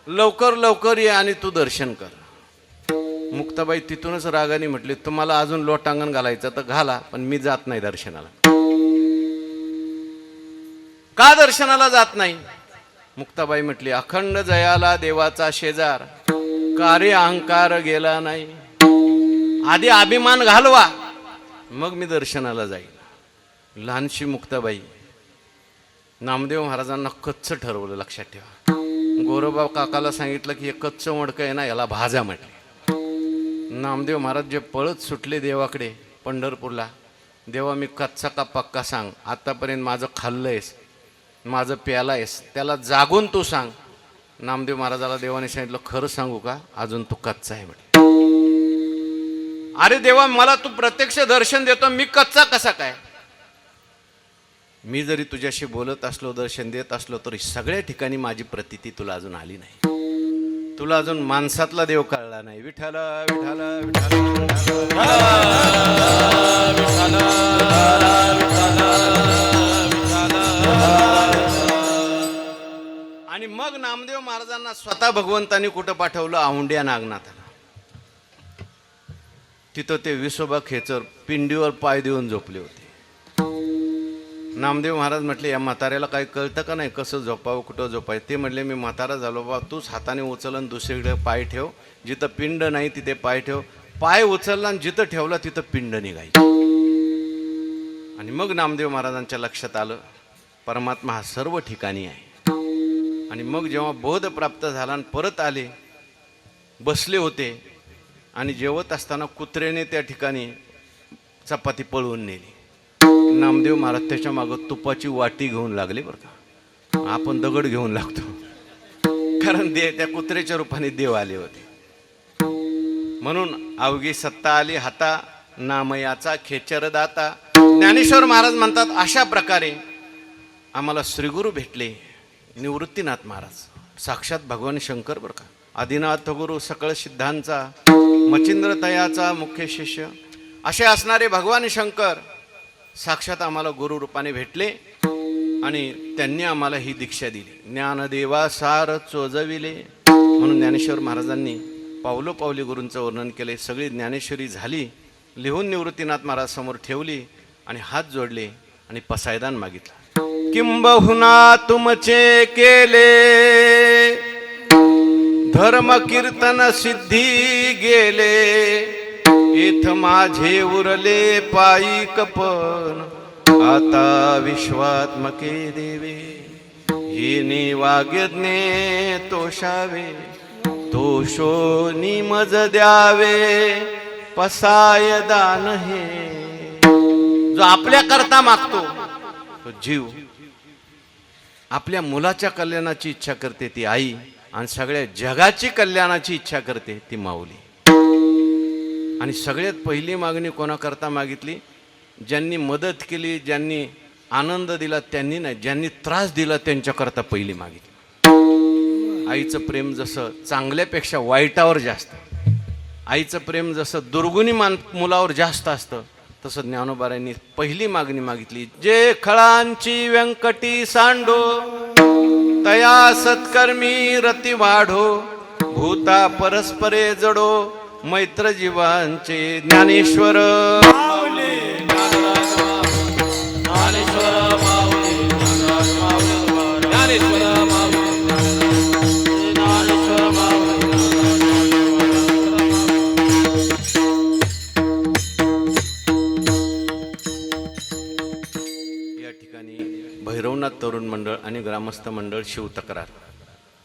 लवकर लवकर ये आणि तू दर्शन कर. मुक्ताबाई तिथूनच रागाने म्हटली, तुम्हाला अजून लोटांगण घालायचं तर घाला, पण मी जात नाही दर्शनाला. का दर्शनाला जात नाही? मुक्ताबाई म्हटली, अखंड जयाला देवाचा शेजार, कार्य अहंकार गेला नाही. आधी अभिमान घालवा, मग मी दर्शनाला जाईल. लहानशी मुक्ताबाई नामदेव महाराजांना कच्च ठरवलं. लक्षात ठेवा. गोरोबा काकाला सांगितलं की हे कच्च मडकं आहे ना, याला भाजा म्हटले. नामदेव महाराज जे पळत सुटले देवाकडे पंढरपूरला, देवा मी कच्चा का पक्का सांग, आतापर्यंत माझं खाल्लंयस, माझं प्यालायस, त्याला जागून तू सांग. नामदेव महाराजाला देवाने सांगितलं, खरं सांगू का, अजून तू कच्चा आहे म्हटलं. अरे देवा, मला तू प्रत्यक्ष दर्शन देतो, मी कच्चा कसा काय? मी जरी तुझ्याशी बोलत असलो, दर्शन देत असलो, तरी सगळ्या ठिकाणी माझी प्रतीती तुला अजून आली नाही. तुला अजून माणसातला देव कळला नाही. विठ्ठल विठ्ठल विठ्ठल आणि मग नामदेव महाराजांना स्वतः भगवंतांनी कुठं पाठवलं? औंढ्या नागनाथाला. तिथं ते विसोबा खेचर पिंडीवर पाय देऊन झोपले होते. नामदेव महाराज म्हटले, या म्हाताऱ्याला काही कळतं का नाही, कसं झोपावं, कुठं झोपावं? ते म्हटले, मी म्हातारा झालो बा, तूच हाताने उचलन दुसरीकडे पाय ठेव, जिथं पिंड नाही तिथे पाय ठेव. पाय उचलला आणि जिथं ठेवला तिथं पिंड निघायची. आणि मग नामदेव महाराजांच्या लक्षात आलं, परमात्मा हा सर्व ठिकाणी आहे. आणि मग जेव्हा बोध प्राप्त झाला आणि परत आले, बसले होते आणि जेवत असताना कुत्र्याने त्या ठिकाणी चपाती पळवून नेली. नामदेव महाराज त्याच्या मागं तुपाची वाटी घेऊन लागले बरं का. आपण दगड घेऊन लागतो, कारण त्या कुत्र्याच्या रूपाने देव आले होते. म्हणून अवघी सत्ता आली हाता, नामयाचा खेचर दाता. ज्ञानेश्वर महाराज म्हणतात, अशा प्रकारे आम्हाला श्रीगुरु भेटले, निवृत्तीनाथ महाराज, साक्षात भगवान शंकर बरं का. आदिनाथ गुरु सकळ सिद्धांचा मच्छिंद्र तयाचा मुख्य शिष्य असे असणारे भगवान शंकर साक्षात आम्हाला गुरु रूपाने भेटले आणि त्यांनी आम्हाला ही दीक्षा दिली. ज्ञानदेवा सार चोजविले म्हणून ज्ञानेश्वर महाराजांनी पावलोपावली गुरूंचं वर्णन केले. सगळी ज्ञानेश्वरी झाली, लिहून निवृत्तीनाथ महाराज समोर ठेवली आणि हात जोडले आणि पसायदान मागितलं. किंबहुना तुमचे केले धर्म कीर्तन सिद्धी गेले इथ माझे उरले पायी कपन आता विश्वात्मके देवे हे वाग्यज्ञे तोषावे तोषो निमज द्यावे पसाय दान हे. जो आपल्या करता मागतो तो जीव आपल्या मुलाच्या कल्याणाची इच्छा करते ती आई आणि सगळ्या जगाची कल्याणाची इच्छा करते ती माऊली. आणि सगळ्यात पहिली मागणी कोणाकरता मागितली? ज्यांनी मदत केली, ज्यांनी आनंद दिला त्यांनी नाही, ज्यांनी त्रास दिला त्यांच्याकरता पहिली मागितली. आईचं प्रेम जसं चांगल्यापेक्षा वाईटावर जास्त, आईचं प्रेम जसं दुर्गुणी मुलावर जास्त असतं, तसं ज्ञानोबारांनी पहिली मागणी मागितली. जे खळांची व्यंकटी सांडो तया सत्कर्मी रती वाढो भूता परस्परे जडो मैत्र जीवांचे ज्ञानेश्वर माऊली ज्ञानराज माऊली, ज्ञानेश्वर माऊली ज्ञानराज माऊली, ज्ञानेश्वर माऊली ज्ञानेश्वर माऊली. या ठिकाणी भैरवनाथ तरुण मंडळ आणि ग्रामस्थ मंडळ शिवतक्रार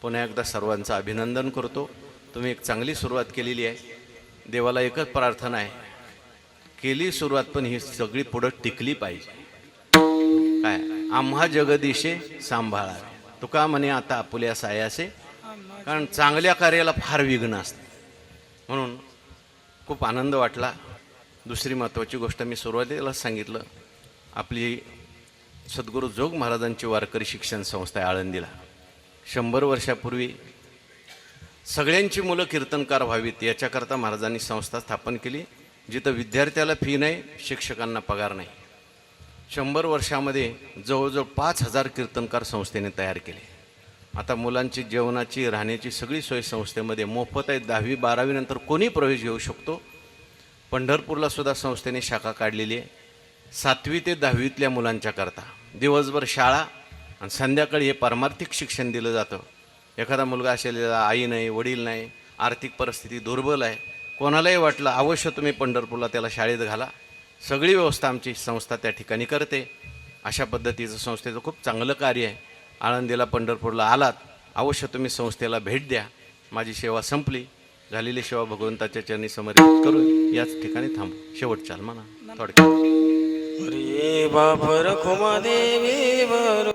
पुन्हा एकदा सर्वांचं अभिनंदन करतो. तुम्ही एक चांगली सुरुवात केलेली आहे. देवाला एकच प्रार्थना आहे, केली सुरुवात पण ही सगळी पुढं टिकली पाहिजे. काय आम्हा जगदीशे सांभाळावे तुका म्हणे आता आपुल्या सायासे. कारण चांगल्या कार्याला फार विघ्न असते. म्हणून खूप आनंद वाटला. दुसरी महत्त्वाची गोष्ट मी सुरुवातीला सांगितलं, आपली सद्गुरू जोग महाराजांची वारकरी शिक्षण संस्था आहे आळंदीला. 100 वर्षापूर्वी सगळ्यांची मुलं कीर्तनकार व्हावीत याच्याकरता महाराजांनी संस्था स्थापन केली, जिथं विद्यार्थ्याला फी नाही, शिक्षकांना पगार नाही. 100 वर्षामध्ये जवळजवळ 5000 कीर्तनकार संस्थेने तयार केले. आता मुलांची जेवणाची राहण्याची सगळी सोय संस्थेमध्ये मोफत आहे. 10वी 12वी नंतर कोणी प्रवेश घेऊ शकतो. पंढरपूरला सुद्धा संस्थेने शाखा काढलेली आहे. 7वी ते 10वीतल्या मुलांच्या करता दिवसभर शाळा आणि संध्याकाळी हे पारमार्थिक शिक्षण दिलं जातं. एखादा मुलगा असेलेला आई नाही, वडील नाही, आर्थिक परिस्थिती दुर्बल आहे, कोणालाही वाटलं अवश्य तुम्ही पंढरपूरला त्याला शाळेत घाला. सगळी व्यवस्था आमची संस्था त्या ठिकाणी करते. अशा पद्धतीचं संस्थेचं खूप चांगलं कार्य आहे. आळंदीला पंढरपूरला आलात अवश्य तुम्ही संस्थेला भेट द्या. माझी सेवा संपली. झालेली सेवा भगवंताच्या चरणी समर्पित करून याच ठिकाणी थांबू. शेवटच्या म्हणा थोडक्यात. हरे बापर खुमा देवी वर